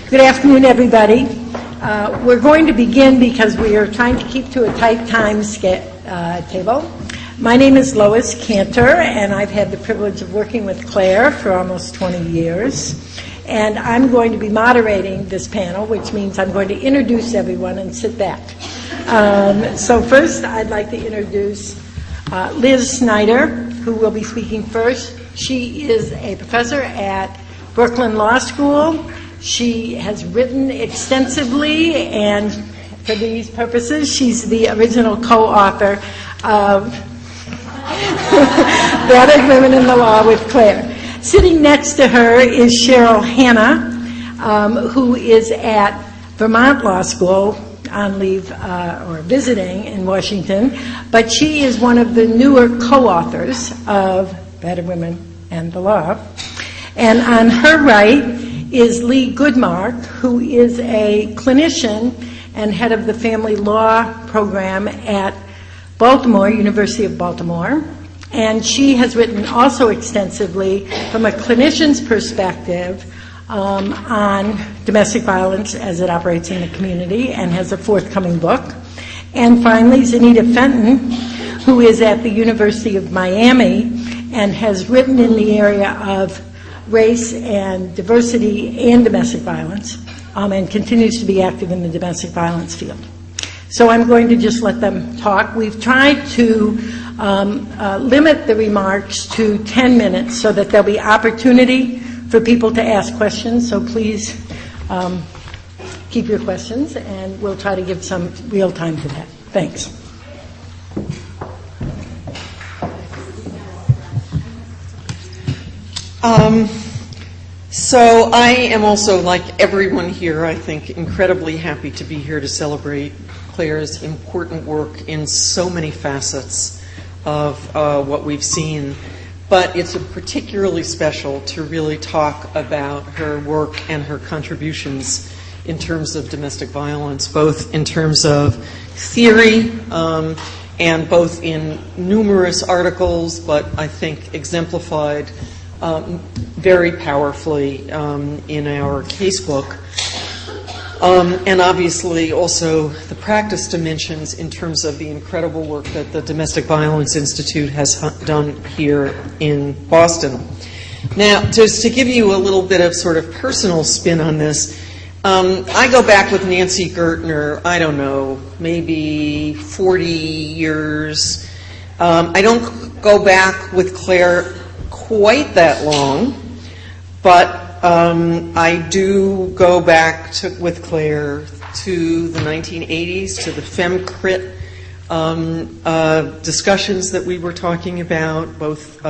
Good afternoon, everybody. We're going to begin because we are trying to keep to a tight time table. My name is Lois Kanter, and I've had the privilege of working with Clare for almost 20 years. And I'm going to be moderating this panel, which means I'm going to introduce everyone and sit back. So first, I'd like to introduce Liz Schneider, who will be speaking first. She is a professor at Brooklyn Law School. She has written extensively, and for these purposes, she's the original co-author of Battered Women in the Law with Clare. Sitting next to her is Cheryl Hanna, who is at Vermont Law School on leave or visiting in Washington, but she is one of the newer co-authors of Battered Women and the Law. And on her right is Leigh Goodmark, who is a clinician and head of the family law program at Baltimore, University of Baltimore. And she has written also extensively from a clinician's perspective on domestic violence as it operates in the community, and has a forthcoming book. And finally, Zanita Fenton, who is at the University of Miami and has written in the area of race and diversity and domestic violence, and continues to be active in the domestic violence field. So I'm going to just let them talk. We've tried to limit the remarks to 10 minutes so that there'll be opportunity for people to ask questions. So please keep your questions, and we'll try to give some real time to that. Thanks. So I am also, like everyone here, I think, incredibly happy to be here to celebrate Clare's important work in so many facets of what we've seen. But it's particularly special to really talk about her work and her contributions in terms of domestic violence, both in terms of theory and both in numerous articles, but I think exemplified very powerfully in our casebook, and obviously also the practice dimensions in terms of the incredible work that the Domestic Violence Institute has done here in Boston. Now, just to give you a little bit of sort of personal spin on this, I go back with Nancy Gertner, I don't know, maybe 40 years. I don't go back with Clare quite that long, but I do go back with Clare to the 1980s, to the FemCrit discussions that we were talking about, both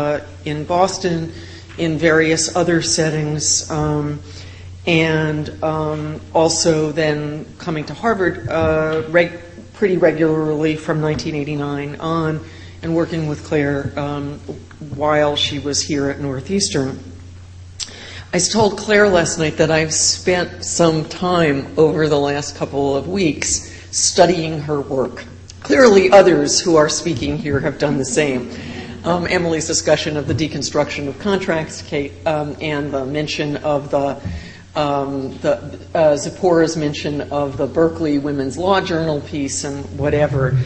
in Boston, in various other settings, and also then coming to Harvard pretty regularly from 1989 on, and working with Clare while she was here at Northeastern. I told Clare last night that I've spent some time over the last couple of weeks studying her work. Clearly others who are speaking here have done the same. Emily's discussion of the deconstruction of contracts, Kate, and the mention of Zipporah's mention of the Berkeley Women's Law Journal piece and whatever.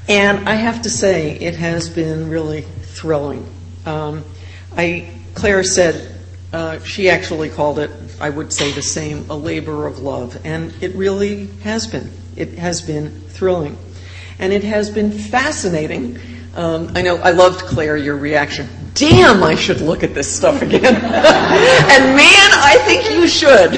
And I have to say, it has been really thrilling. Clare said, she actually called it, I would say the same, a labor of love. And it really has been. It has been thrilling. And it has been fascinating. I know, I loved, Clare, your reaction. Damn, I should look at this stuff again. And man, I think you should.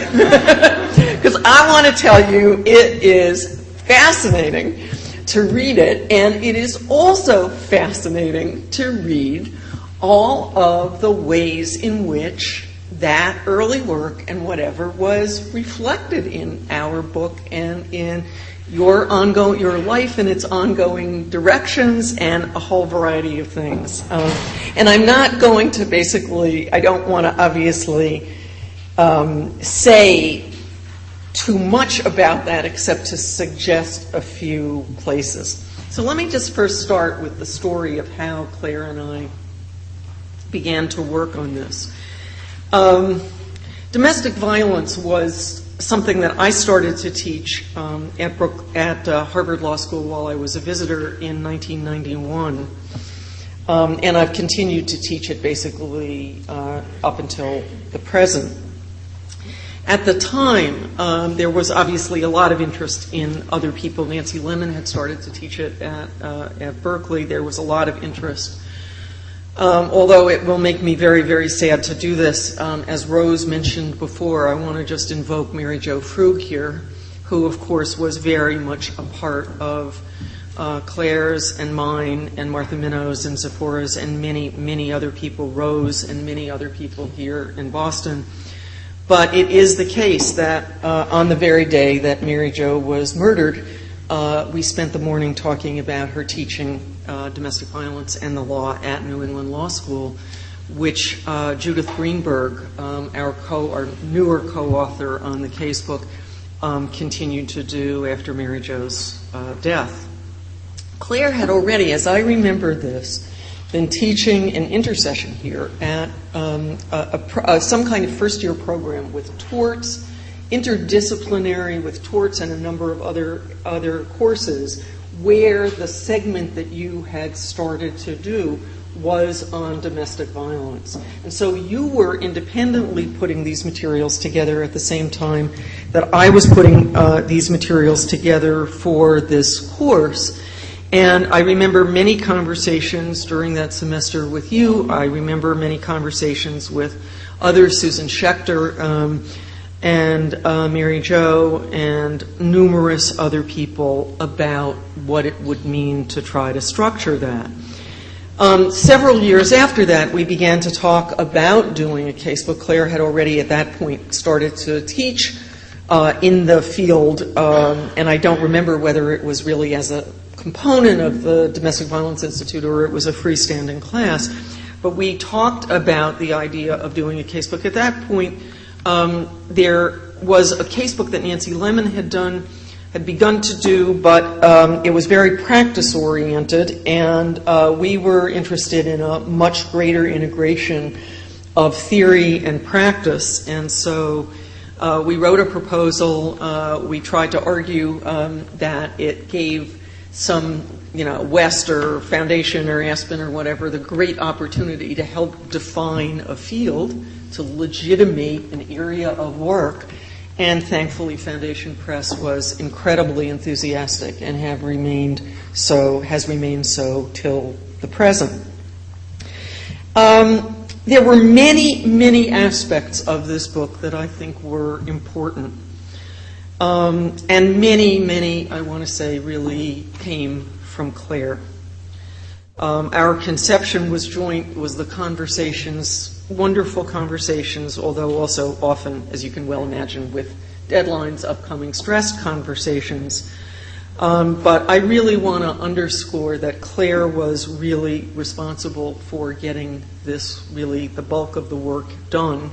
Because I want to tell you, it is fascinating to read it, and it is also fascinating to read all of the ways in which that early work and whatever was reflected in our book and in your life and its ongoing directions and a whole variety of things. And I'm not going to I don't want to obviously say too much about that except to suggest a few places. So let me just first start with the story of how Clare and I began to work on this. Domestic violence was something that I started to teach at Harvard Law School while I was a visitor in 1991. And I've continued to teach it basically up until the present. At the time, there was obviously a lot of interest in other people. Nancy Lemon had started to teach it at Berkeley. There was a lot of interest. Although it will make me very, very sad to do this, as Rose mentioned before, I want to just invoke Mary Jo Frug here, who, of course, was very much a part of Claire's and mine and Martha Minnow's and Zipporah's and many, many other people, Rose and many other people here in Boston. But it is the case that on the very day that Mary Jo was murdered, we spent the morning talking about her teaching domestic violence and the law at New England Law School, which Judith Greenberg, our newer co-author on the casebook, continued to do after Mary Jo's death. Clare had already, as I remember this, been teaching an intercession here at some kind of first-year program with torts, interdisciplinary with torts and a number of other courses, where the segment that you had started to do was on domestic violence. And so you were independently putting these materials together at the same time that I was putting these materials together for this course. And I remember many conversations during that semester with you. I remember many conversations with others, Susan Schechter and Mary Jo and numerous other people about what it would mean to try to structure that. Several years after that, we began to talk about doing a casebook. Clare had already at that point started to teach in the field, and I don't remember whether it was really as a component of the Domestic Violence Institute or it was a freestanding class, but we talked about the idea of doing a casebook. At that point, there was a casebook that Nancy Lemon had begun to do, but it was very practice-oriented, and we were interested in a much greater integration of theory and practice, and so we wrote a proposal. We tried to argue that it gave some, West or Foundation or Aspen or whatever, the great opportunity to help define a field, to legitimate an area of work. And thankfully, Foundation Press was incredibly enthusiastic and has remained so till the present. There were many, many aspects of this book that I think were important. And many, I want to say, really came from Clare. Our conception was joint, was the conversations, wonderful conversations, although also often, as you can well imagine, with deadlines, upcoming stressed conversations. But I really want to underscore that Clare was really responsible for getting this, really the bulk of the work done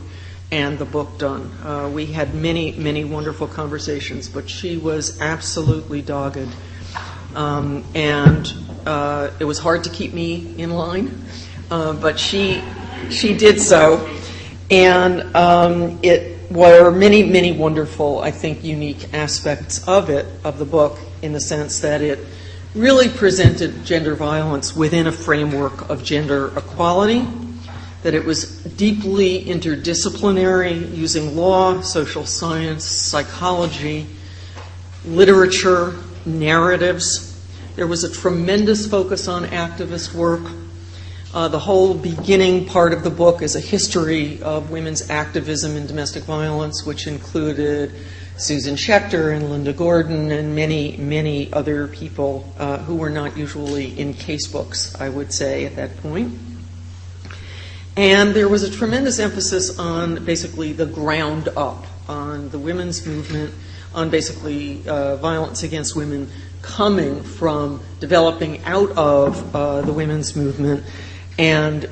and the book done. We had many, many wonderful conversations, but she was absolutely dogged. And it was hard to keep me in line, but she did so. And it were many, many wonderful, I think, unique aspects of the book, in the sense that it really presented gender violence within a framework of gender equality, that it was deeply interdisciplinary, using law, social science, psychology, literature, narratives. There was a tremendous focus on activist work. The whole beginning part of the book is a history of women's activism in domestic violence, which included Susan Schechter and Linda Gordon and many, many other people who were not usually in casebooks, I would say, at that point. And there was a tremendous emphasis on basically the ground up, on the women's movement, on basically violence against women coming from developing out of the women's movement and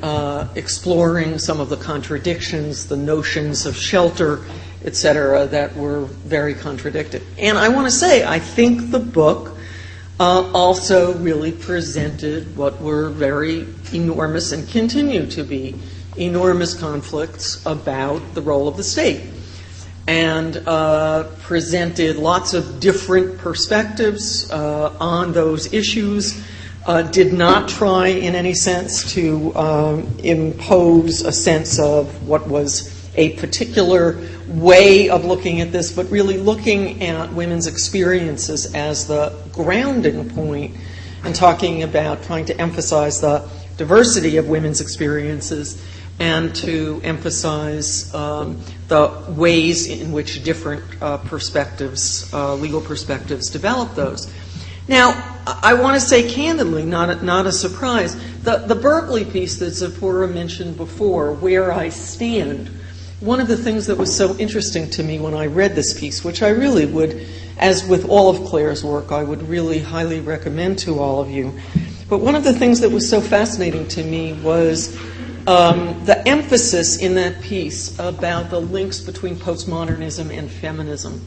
exploring some of the contradictions, the notions of shelter, etc., that were very contradicted. And I want to say, I think the book also really presented what were very enormous and continue to be enormous conflicts about the role of the state. and presented lots of different perspectives on those issues. Did not try in any sense to impose a sense of what was a particular way of looking at this, but really looking at women's experiences as the grounding point and talking about trying to emphasize the diversity of women's experiences and to emphasize the ways in which different perspectives, legal perspectives, develop those. Now, I want to say candidly, not a surprise, the Berkeley piece that Zipporah mentioned before, Where I Stand, one of the things that was so interesting to me when I read this piece, which I really would, as with all of Clare's work, I would really highly recommend to all of you, but one of the things that was so fascinating to me was the emphasis in that piece about the links between postmodernism and feminism.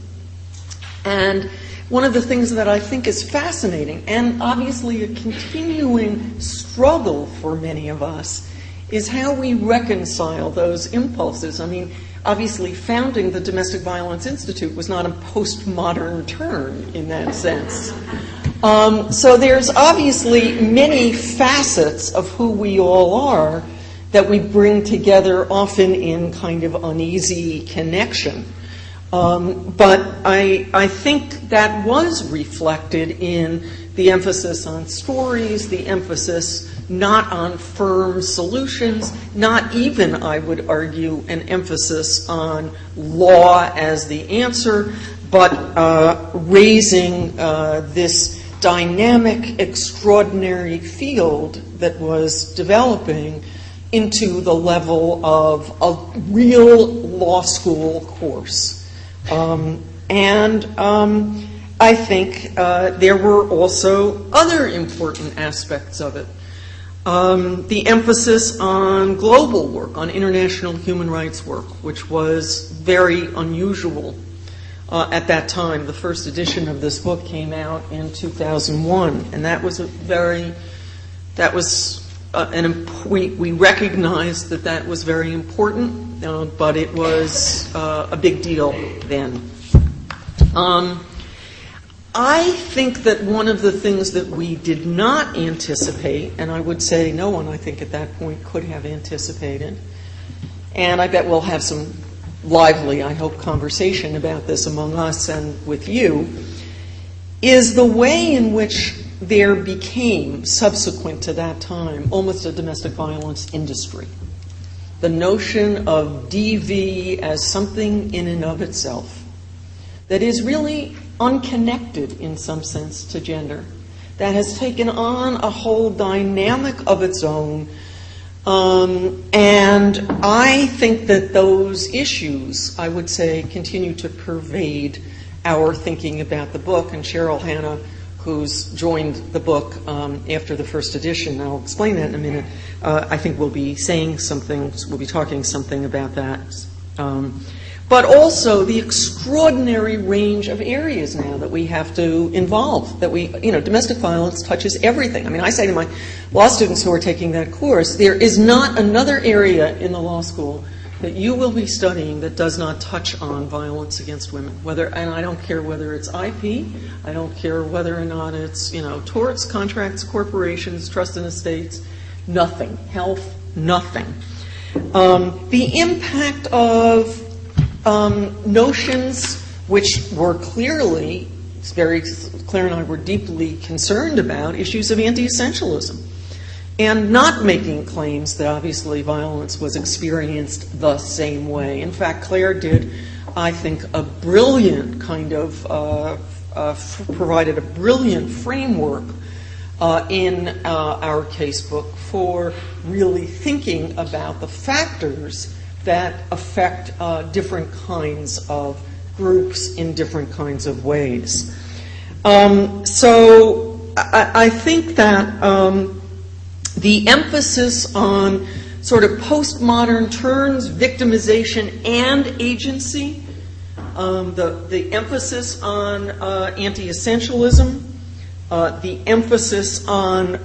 And one of the things that I think is fascinating, and obviously a continuing struggle for many of us, is how we reconcile those impulses. I mean, obviously founding the Domestic Violence Institute was not a postmodern term in that sense. So there's obviously many facets of who we all are that we bring together, often in kind of uneasy connection. But I think that was reflected in the emphasis on stories, the emphasis not on firm solutions, not even, I would argue, an emphasis on law as the answer, but raising this dynamic, extraordinary field that was developing into the level of a real law school course. I think there were also other important aspects of it. The emphasis on global work, on international human rights work, which was very unusual at that time. The first edition of this book came out in 2001, and that was we recognized that was very important, but it was a big deal then. I think that one of the things that we did not anticipate, and I would say no one, I think, at that point could have anticipated, and I bet we'll have some lively, I hope, conversation about this among us and with you, is the way in which there became, subsequent to that time, almost a domestic violence industry. The notion of DV as something in and of itself that is really unconnected in some sense to gender, that has taken on a whole dynamic of its own. And I think that those issues, I would say, continue to pervade our thinking about the book. And Cheryl, Hanna, who's joined the book after the first edition, and I'll explain that in a minute, I think we'll be talking something about that. But also the extraordinary range of areas now that we have to involve, domestic violence touches everything. I mean, I say to my law students who are taking that course, there is not another area in the law school that you will be studying that does not touch on violence against women. And I don't care whether it's IP, I don't care whether or not it's, torts, contracts, corporations, trust and estates, nothing. Health, nothing. The impact of notions which were clearly, Clare and I were deeply concerned about, issues of anti-essentialism, and not making claims that obviously violence was experienced the same way. In fact, Clare did, I think, a brilliant kind of, provided a brilliant framework in our casebook for really thinking about the factors that affect different kinds of groups in different kinds of ways. So I think that the emphasis on sort of postmodern terms, victimization and agency, the emphasis on anti-essentialism, the emphasis on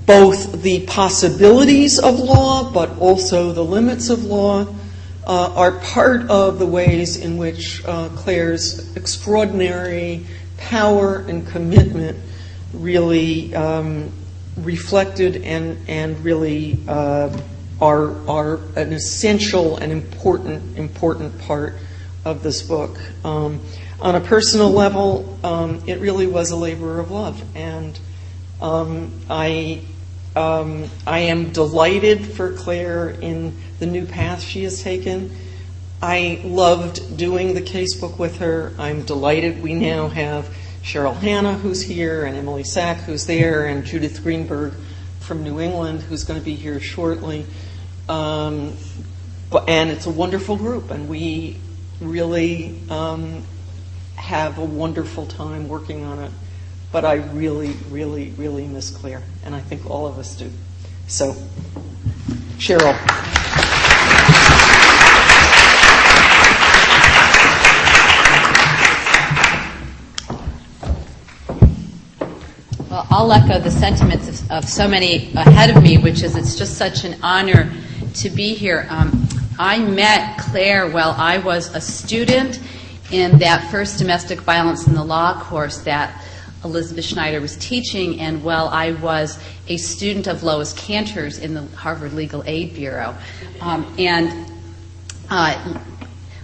both the possibilities of law but also the limits of law, are part of the ways in which Clare's extraordinary power and commitment really reflected and really are an essential and important part of this book. On a personal level, it really was a labor of love, and I am delighted for Clare in the new path she has taken. I loved doing the casebook with her. I'm delighted we now have Cheryl Hanna, who's here, and Emily Sack, who's there, and Judith Greenberg from New England, who's going to be here shortly. And it's a wonderful group, and we really have a wonderful time working on it. But I really, really, really miss Clare, and I think all of us do. So, Cheryl. Well, I'll echo the sentiments of so many ahead of me, which is it's just such an honor to be here. I met Clare while I was a student in that first domestic violence in the law course that Elizabeth Schneider was teaching, and while I was a student of Lois Kanter's in the Harvard Legal Aid Bureau.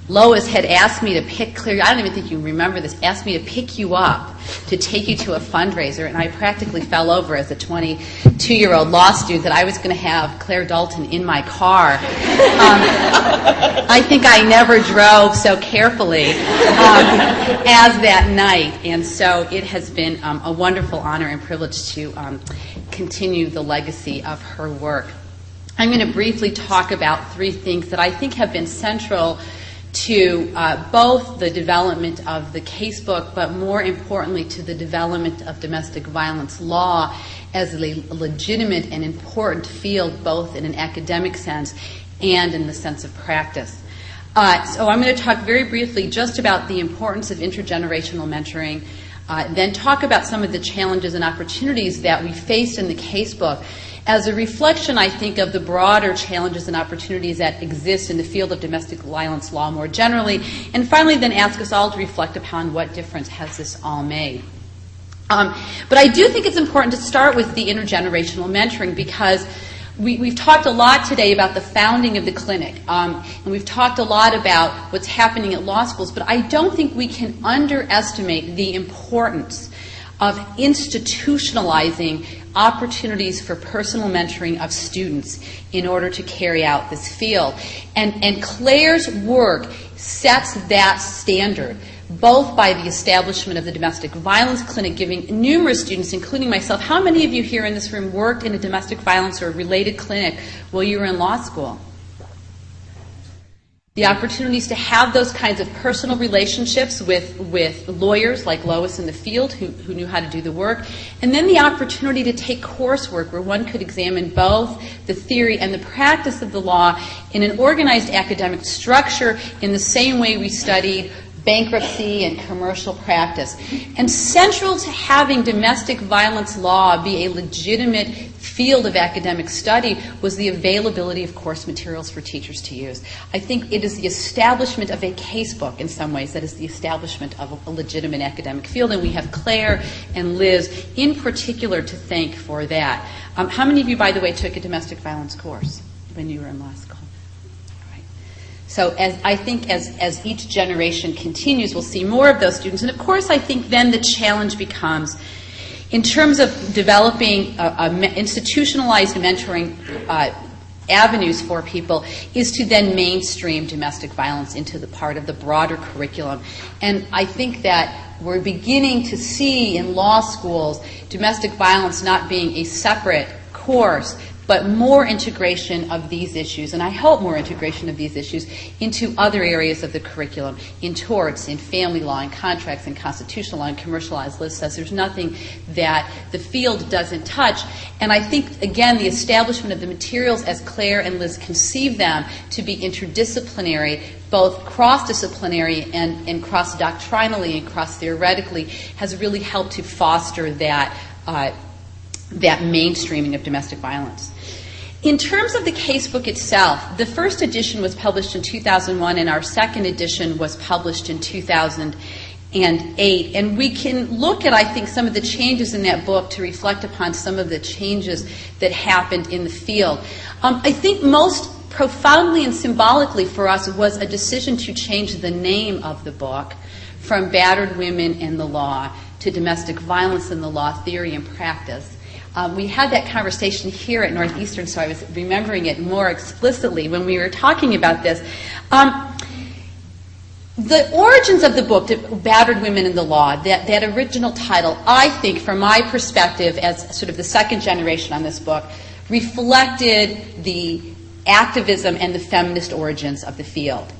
Lois had asked me to pick Clare, I don't even think you remember this, asked me to pick you up to take you to a fundraiser, and I practically fell over as a 22-year-old law student that I was going to have Clare Dalton in my car. I think I never drove so carefully as that night, and so it has been a wonderful honor and privilege to continue the legacy of her work. I'm going to briefly talk about three things that I think have been central to both the development of the casebook, but more importantly to the development of domestic violence law as a legitimate and important field, both in an academic sense and in the sense of practice. So I'm going to talk very briefly just about the importance of intergenerational mentoring, then talk about some of the challenges and opportunities that we faced in the casebook as a reflection, I think, of the broader challenges and opportunities that exist in the field of domestic violence law more generally, and finally then ask us all to reflect upon what difference has this all made. But I do think it's important to start with the intergenerational mentoring because we've talked a lot today about the founding of the clinic, and we've talked a lot about what's happening at law schools, but I don't think we can underestimate the importance of institutionalizing opportunities for personal mentoring of students in order to carry out this field. And Clare's work sets that standard, both by the establishment of the domestic violence clinic, giving numerous students, including myself. How many of you here in this room worked in a domestic violence or related clinic while you were in law school? The opportunities to have those kinds of personal relationships with lawyers like Lois in the field who knew how to do the work, and then the opportunity to take coursework where one could examine both the theory and the practice of the law in an organized academic structure in the same way we studied bankruptcy and commercial practice. And central to having domestic violence law be a legitimate field of academic study was the availability of course materials for teachers to use. I think it is the establishment of a casebook in some ways that is the establishment of a legitimate academic field, and we have Clare and Liz in particular to thank for that. How many of you, by the way, took a domestic violence course when you were in law school? So I think as each generation continues, we'll see more of those students. And of course, I think then the challenge becomes, in terms of developing institutionalized mentoring avenues for people, is to then mainstream domestic violence into the part of the broader curriculum. And I think that we're beginning to see in law schools domestic violence not being a separate course, but more integration of these issues, and I hope more integration of these issues into other areas of the curriculum, in torts, in family law, in contracts, in constitutional law, in commercialized. Liz says there's nothing that the field doesn't touch. And I think, again, the establishment of the materials as Clare and Liz conceive them to be interdisciplinary, both cross-disciplinary and cross-doctrinally and cross-theoretically, has really helped to foster that mainstreaming of domestic violence. In terms of the casebook itself, the first edition was published in 2001, and our second edition was published in 2008. And we can look at, I think, some of the changes in that book to reflect upon some of the changes that happened in the field. I think most profoundly and symbolically for us was a decision to change the name of the book from Battered Women in the Law to Domestic Violence in the Law, Theory and Practice. We had that conversation here at Northeastern, so I was remembering it more explicitly when we were talking about this. The origins of the book, Battered Women in the Law, that original title, I think, from my perspective as sort of the second generation on this book, reflected the activism and the feminist origins of the field.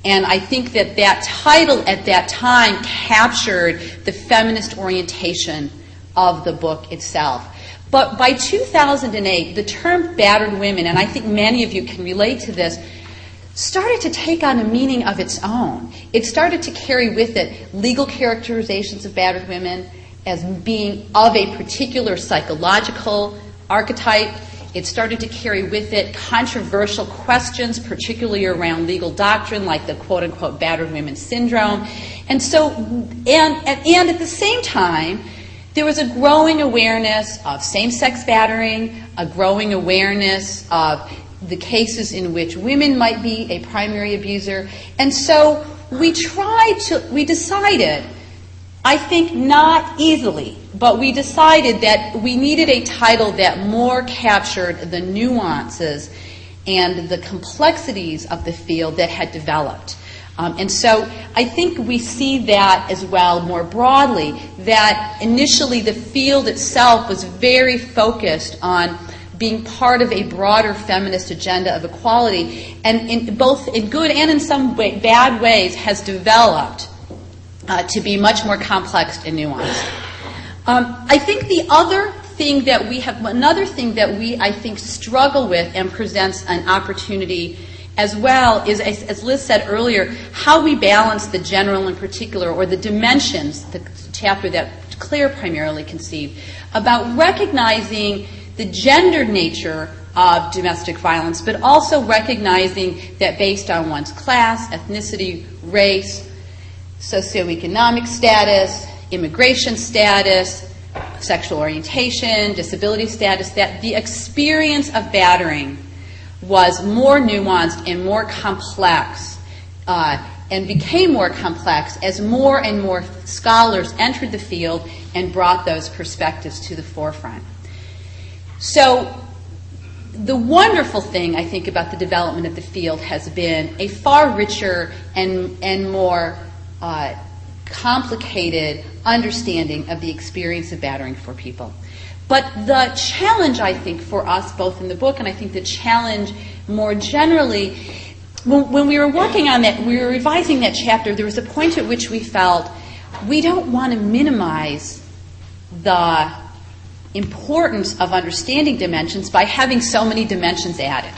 And I think that that title at that time captured the feminist orientation of the book itself. But by 2008, the term battered women, and I think many of you can relate to this, started to take on a meaning of its own. It started to carry with it legal characterizations of battered women as being of a particular psychological archetype. It started to carry with it controversial questions, particularly around legal doctrine, like the quote-unquote battered women syndrome. And so, and at the same time, there was a growing awareness of same-sex battering, a growing awareness of the cases in which women might be a primary abuser. And so we decided, I think not easily, but we decided that we needed a title that more captured the nuances and the complexities of the field that had developed. And so I think we see that as well more broadly, that initially the field itself was very focused on being part of a broader feminist agenda of equality, and in both in good and in some bad ways has developed to be much more complex and nuanced. I think another thing that we, I think, struggle with and presents an opportunity as well is, as Liz said earlier, how we balance the general and particular, or the dimensions, the chapter that Clare primarily conceived, about recognizing the gendered nature of domestic violence, but also recognizing that based on one's class, ethnicity, race, socioeconomic status, immigration status, sexual orientation, disability status, that the experience of battering was more nuanced and more complex, and became more complex as more and more scholars entered the field and brought those perspectives to the forefront. So the wonderful thing, I think, about the development of the field has been a far richer and more complicated understanding of the experience of battering for people. But the challenge, I think, for us, both in the book and I think the challenge more generally, when we were working on that, we were revising that chapter, there was a point at which we felt we don't want to minimize the importance of understanding dimensions by having so many dimensions added.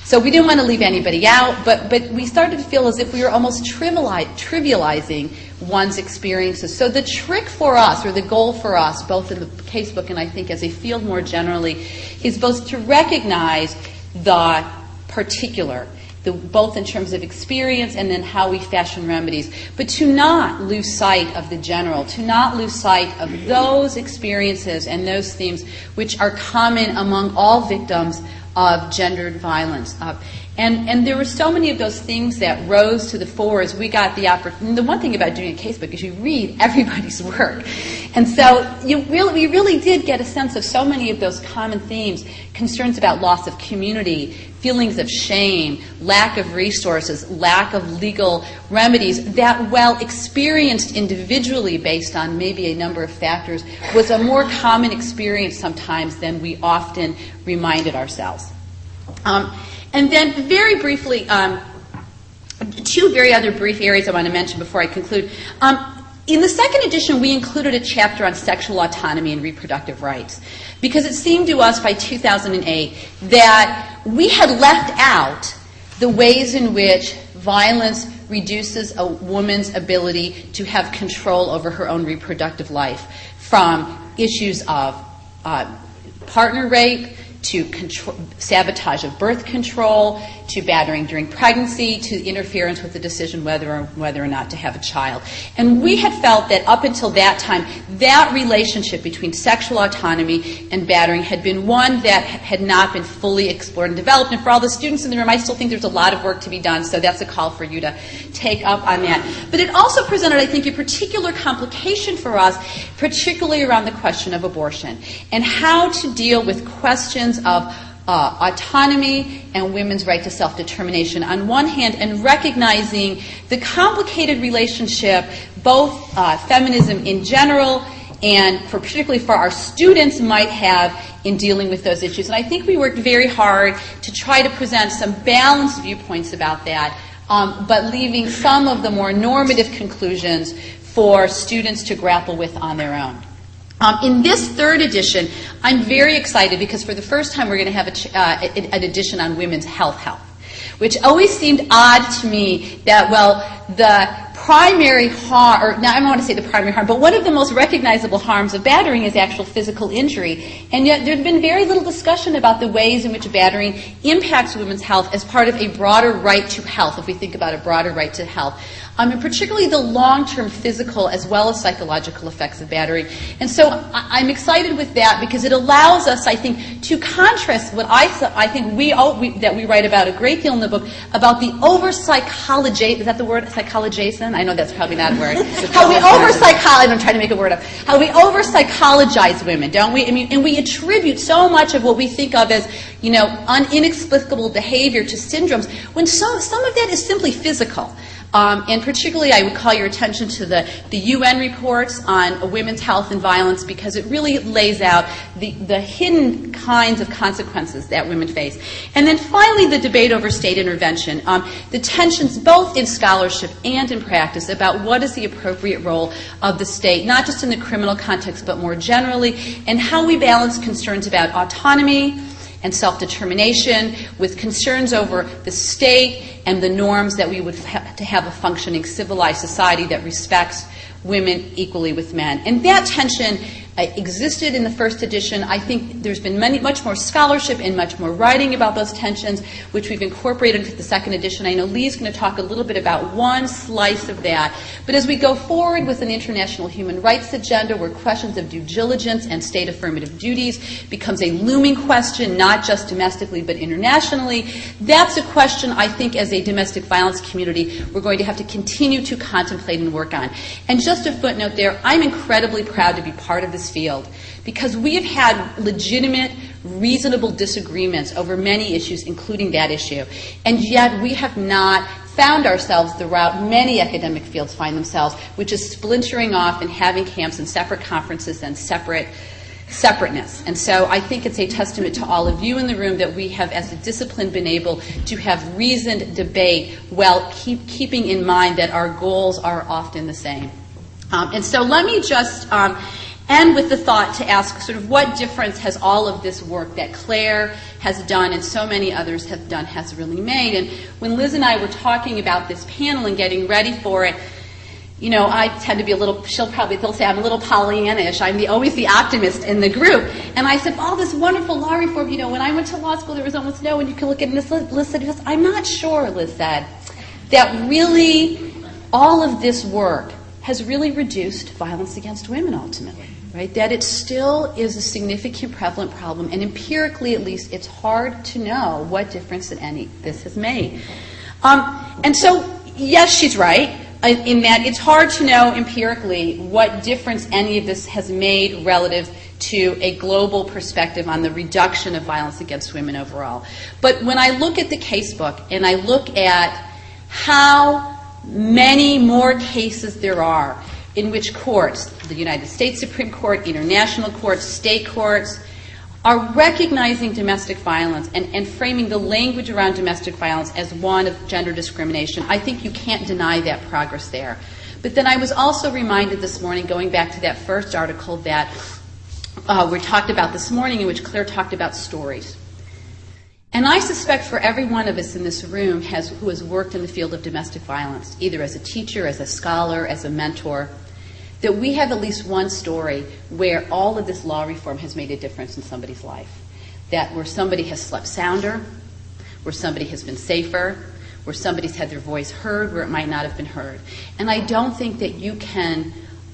So we didn't want to leave anybody out, but we started to feel as if we were almost trivializing one's experiences. So the trick for us, or the goal for us, both in the casebook and I think as a field more generally, is both to recognize the particular, both in terms of experience and then how we fashion remedies, but to not lose sight of the general, to not lose sight of those experiences and those themes which are common among all victims of gendered violence. And there were so many of those things that rose to the fore as we got the opportunity. The one thing about doing a casebook is you read everybody's work. And so we really did get a sense of so many of those common themes, concerns about loss of community, feelings of shame, lack of resources, lack of legal remedies, that, while experienced individually based on maybe a number of factors, was a more common experience sometimes than we often reminded ourselves. And then very briefly, two very other brief areas I want to mention before I conclude. In the second edition, we included a chapter on sexual autonomy and reproductive rights, because it seemed to us by 2008 that we had left out the ways in which violence reduces a woman's ability to have control over her own reproductive life, from issues of partner rape to sabotage of birth control, to battering during pregnancy, to interference with the decision whether or not to have a child. And we had felt that up until that time, that relationship between sexual autonomy and battering had been one that had not been fully explored and developed. And for all the students in the room, I still think there's a lot of work to be done, so that's a call for you to take up on that. But it also presented, I think, a particular complication for us, particularly around the question of abortion and how to deal with questions of autonomy and women's right to self-determination on one hand, and recognizing the complicated relationship both feminism in general and particularly for our students might have in dealing with those issues. And I think we worked very hard to try to present some balanced viewpoints about that, but leaving some of the more normative conclusions for students to grapple with on their own. In this third edition, I'm very excited because for the first time we're going to have an edition on women's health, which always seemed odd to me that, well, the primary harm, or now I don't want to say the primary harm, but one of the most recognizable harms of battering is actual physical injury. And yet there's been very little discussion about the ways in which battering impacts women's health as part of a broader right to health, if we think about a broader right to health. And particularly the long-term physical as well as psychological effects of battering. And so I'm excited with that because it allows us, I think, to contrast what I think that we write about a great deal in the book about the over-psychology, is that the word, psychologization? I know that's probably not a word. How we over-psychologize, I'm trying to make a word up, how we over-psychologize women, don't we? I mean, and we attribute so much of what we think of as, inexplicable behavior to syndromes, when some of that is simply physical. And particularly, I would call your attention to the UN reports on women's health and violence because it really lays out the hidden kinds of consequences that women face. And then finally, the debate over state intervention, the tensions both in scholarship and in practice about what is the appropriate role of the state, not just in the criminal context, but more generally, and how we balance concerns about autonomy and self-determination with concerns over the state and the norms that we would have to have a functioning civilized society that respects women equally with men. And that tension existed in the first edition. I think there's been much more scholarship and much more writing about those tensions, which we've incorporated into the second edition. I know Leigh's going to talk a little bit about one slice of that. But as we go forward with an international human rights agenda where questions of due diligence and state affirmative duties becomes a looming question, not just domestically but internationally, that's a question I think as a domestic violence community we're going to have to continue to contemplate and work on. And just a footnote there, I'm incredibly proud to be part of this field because we have had legitimate, reasonable disagreements over many issues, including that issue. And yet we have not found ourselves the route many academic fields find themselves, which is splintering off and having camps and separate conferences and separateness. And so I think it's a testament to all of you in the room that we have, as a discipline, been able to have reasoned debate while keeping in mind that our goals are often the same. And so let me just end with the thought to ask sort of what difference has all of this work that Clare has done and so many others have done has really made. And when Liz and I were talking about this panel and getting ready for it, I tend to be they'll say I'm a little Pollyanna-ish. I'm always the optimist in the group. And I said, this wonderful law reform, when I went to law school, there was almost no, and you can look at this. Liz said, I'm not sure, Liz said, that really all of this work has really reduced violence against women ultimately, right? That it still is a significant prevalent problem, and empirically at least it's hard to know what difference this has made. And so, yes, she's right in that it's hard to know empirically what difference any of this has made relative to a global perspective on the reduction of violence against women overall. But when I look at the casebook and I look at how many more cases there are in which courts, the United States Supreme Court, international courts, state courts, are recognizing domestic violence and framing the language around domestic violence as one of gender discrimination, I think you can't deny that progress there. But then I was also reminded this morning, going back to that first article that we talked about this morning, in which Clare talked about stories. And I suspect for every one of us in this room who has worked in the field of domestic violence, either as a teacher, as a scholar, as a mentor, that we have at least one story where all of this law reform has made a difference in somebody's life. that where somebody has slept sounder, where somebody has been safer, where somebody's had their voice heard where it might not have been heard. And I don't think that you can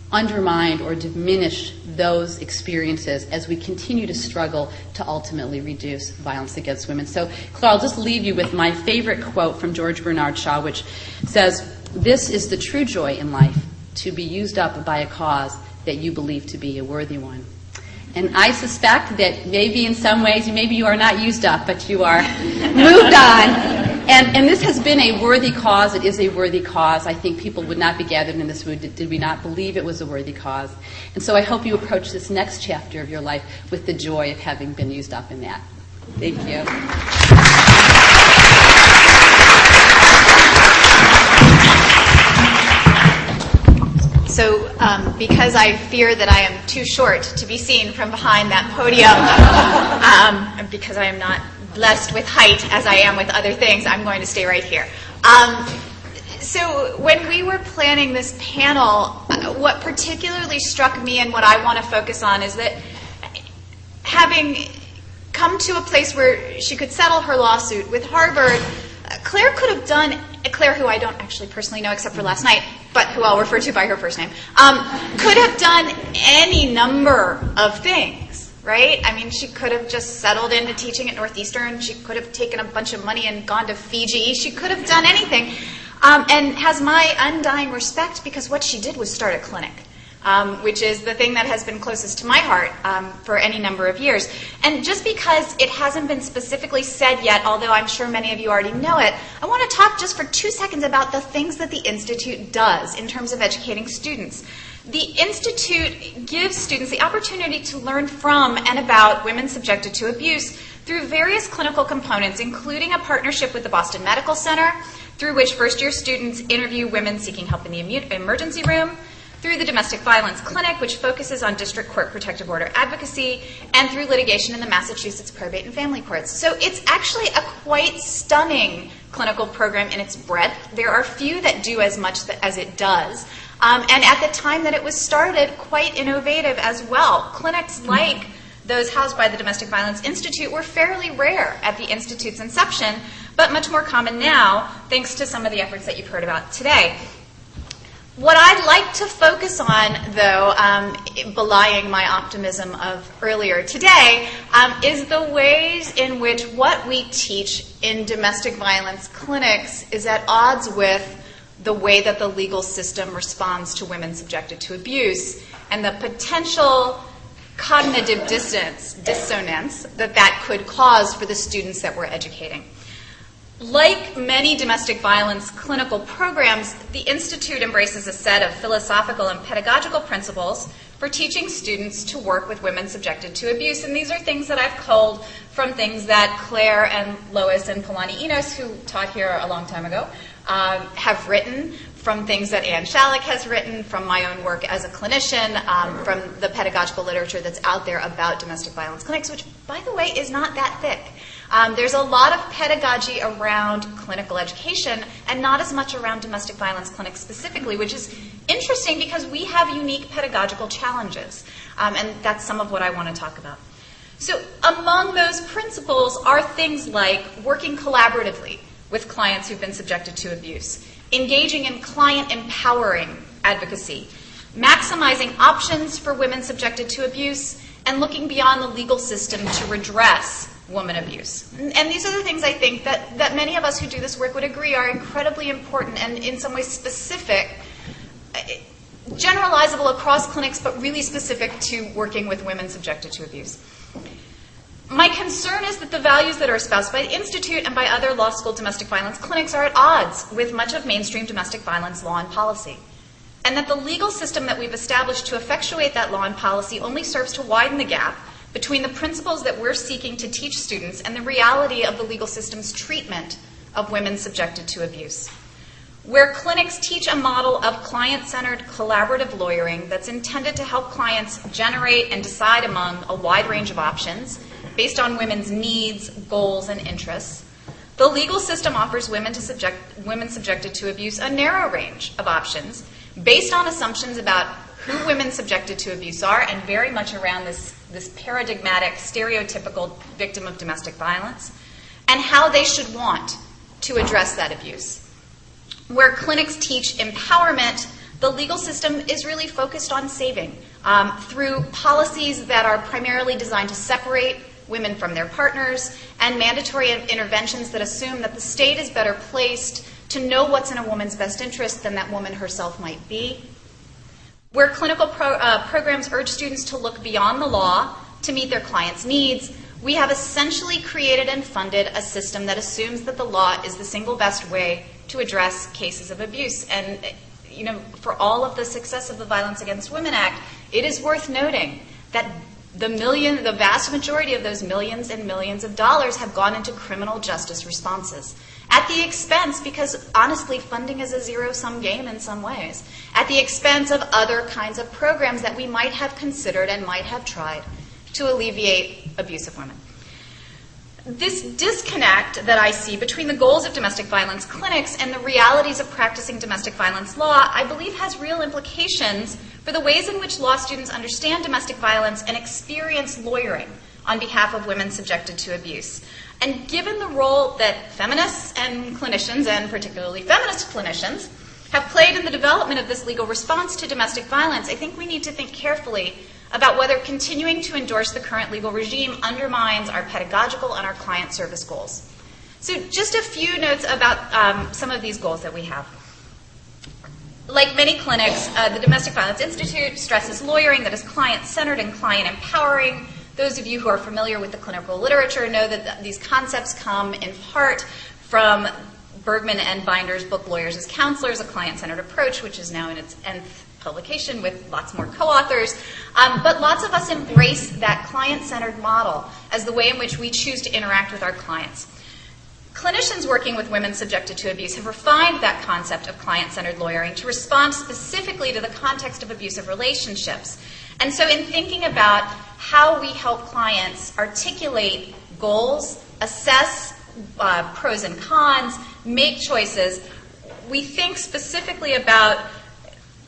undermine or diminish those experiences as we continue to struggle to ultimately reduce violence against women. So, Clare, I'll just leave you with my favorite quote from George Bernard Shaw, which says, "This is the true joy in life, to be used up by a cause that you believe to be a worthy one." And I suspect that maybe in some ways, maybe you are not used up, but you are moved on. And this has been a worthy cause. It is a worthy cause. I think people would not be gathered in this room did we not believe it was a worthy cause. And so I hope you approach this next chapter of your life with the joy of having been used up in that. Thank you. So because I fear that I am too short to be seen from behind that podium, because I am not blessed with height as I am with other things, I'm going to stay right here. So when we were planning this panel, what particularly struck me and what I want to focus on is that having come to a place where she could settle her lawsuit with Harvard, Clare could have done, Clare, who I don't actually personally know except for last night, but who I'll refer to by her first name, could have done any number of things. Right? I mean, she could have just settled into teaching at Northeastern. She could have taken a bunch of money and gone to Fiji. She could have done anything, and has my undying respect because what she did was start a clinic, which is the thing that has been closest to my heart for any number of years. And just because it hasn't been specifically said yet, although I'm sure many of you already know it, I want to talk just for 2 seconds about the things that the Institute does in terms of educating students. The Institute gives students the opportunity to learn from and about women subjected to abuse through various clinical components, including a partnership with the Boston Medical Center, through which first-year students interview women seeking help in the emergency room, through the Domestic Violence Clinic, which focuses on district court protective order advocacy, and through litigation in the Massachusetts probate and family courts. So it's actually a quite stunning clinical program in its breadth. There are few that do as much as it does. And at the time that it was started, quite innovative as well. Clinics like those housed by the Domestic Violence Institute were fairly rare at the Institute's inception, but much more common now, thanks to some of the efforts that you've heard about today. What I'd like to focus on, though, belying my optimism of earlier today, is the ways in which what we teach in domestic violence clinics is at odds with the way that the legal system responds to women subjected to abuse, and the potential cognitive dissonance that could cause for the students that we're educating. Like many domestic violence clinical programs, the Institute embraces a set of philosophical and pedagogical principles for teaching students to work with women subjected to abuse. And these are things that I've culled from things that Clare and Lois and Polani Enos, who taught here a long time ago, have written, from things that Anne Shalek has written, from my own work as a clinician, from the pedagogical literature that's out there about domestic violence clinics, which, by the way, is not that thick. There's a lot of pedagogy around clinical education and not as much around domestic violence clinics specifically, which is interesting because we have unique pedagogical challenges, and that's some of what I want to talk about. So among those principles are things like working collaboratively with clients who've been subjected to abuse, engaging in client-empowering advocacy, maximizing options for women subjected to abuse, and looking beyond the legal system to redress woman abuse. And these are the things I think that many of us who do this work would agree are incredibly important and in some ways specific, generalizable across clinics, but really specific to working with women subjected to abuse. My concern is that the values that are espoused by the Institute and by other law school domestic violence clinics are at odds with much of mainstream domestic violence law and policy, and that the legal system that we've established to effectuate that law and policy only serves to widen the gap between the principles that we're seeking to teach students and the reality of the legal system's treatment of women subjected to abuse. Where clinics teach a model of client-centered collaborative lawyering that's intended to help clients generate and decide among a wide range of options based on women's needs, goals, and interests, the legal system offers women subjected to abuse a narrow range of options based on assumptions about who women subjected to abuse are, and very much around this this paradigmatic, stereotypical victim of domestic violence, and how they should want to address that abuse. Where clinics teach empowerment, the legal system is really focused on saving through policies that are primarily designed to separate women from their partners and mandatory interventions that assume that the state is better placed to know what's in a woman's best interest than that woman herself might be. Where clinical programs urge students to look beyond the law to meet their clients' needs, we have essentially created and funded a system that assumes that the law is the single best way to address cases of abuse. And you know, for all of the success of the Violence Against Women Act, it is worth noting that the vast majority of those millions and millions of dollars have gone into criminal justice responses. At the expense, because honestly, funding is a zero-sum game in some ways, at the expense of other kinds of programs that we might have considered and might have tried to alleviate abuse of women. This disconnect that I see between the goals of domestic violence clinics and the realities of practicing domestic violence law, I believe has real implications for the ways in which law students understand domestic violence and experience lawyering on behalf of women subjected to abuse. And given the role that feminists and clinicians, and particularly feminist clinicians, have played in the development of this legal response to domestic violence, I think we need to think carefully about whether continuing to endorse the current legal regime undermines our pedagogical and our client service goals. So just a few notes about some of these goals that we have. Like many clinics, the Domestic Violence Institute stresses lawyering that is client-centered and client-empowering. Those of you who are familiar with the clinical literature know that these concepts come in part from Bergman and Binder's book, Lawyers as Counselors, A Client-Centered Approach, which is now in its 10th publication with lots more co-authors. But lots of us embrace that client-centered model as the way in which we choose to interact with our clients. Clinicians working with women subjected to abuse have refined that concept of client-centered lawyering to respond specifically to the context of abusive relationships. And so in thinking about how we help clients articulate goals, assess pros and cons, make choices, we think specifically about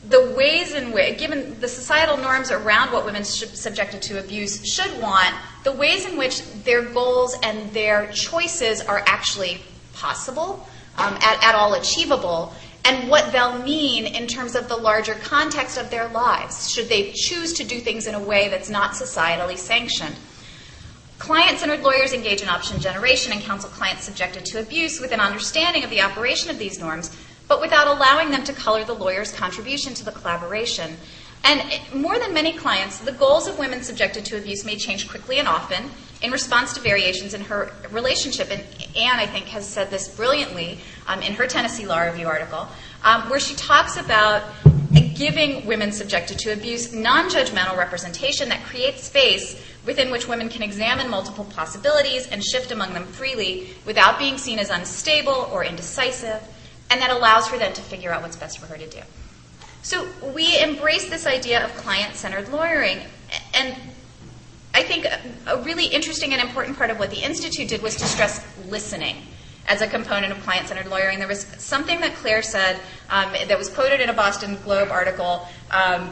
the ways in which, given the societal norms around what women subjected to abuse should want, the ways in which their goals and their choices are actually possible, at all achievable, and what they'll mean in terms of the larger context of their lives, should they choose to do things in a way that's not societally sanctioned. Client-centered lawyers engage in option generation and counsel clients subjected to abuse with an understanding of the operation of these norms, but without allowing them to color the lawyer's contribution to the collaboration. And more than many clients, the goals of women subjected to abuse may change quickly and often in response to variations in her relationship. And Anne, I think, has said this brilliantly in her Tennessee Law Review article, where she talks about giving women subjected to abuse non-judgmental representation that creates space within which women can examine multiple possibilities and shift among them freely without being seen as unstable or indecisive, and that allows her then to figure out what's best for her to do. So we embrace this idea of client-centered lawyering, and I think a really interesting and important part of what the Institute did was to stress listening as a component of client-centered lawyering. There was something that Clare said that was quoted in a Boston Globe article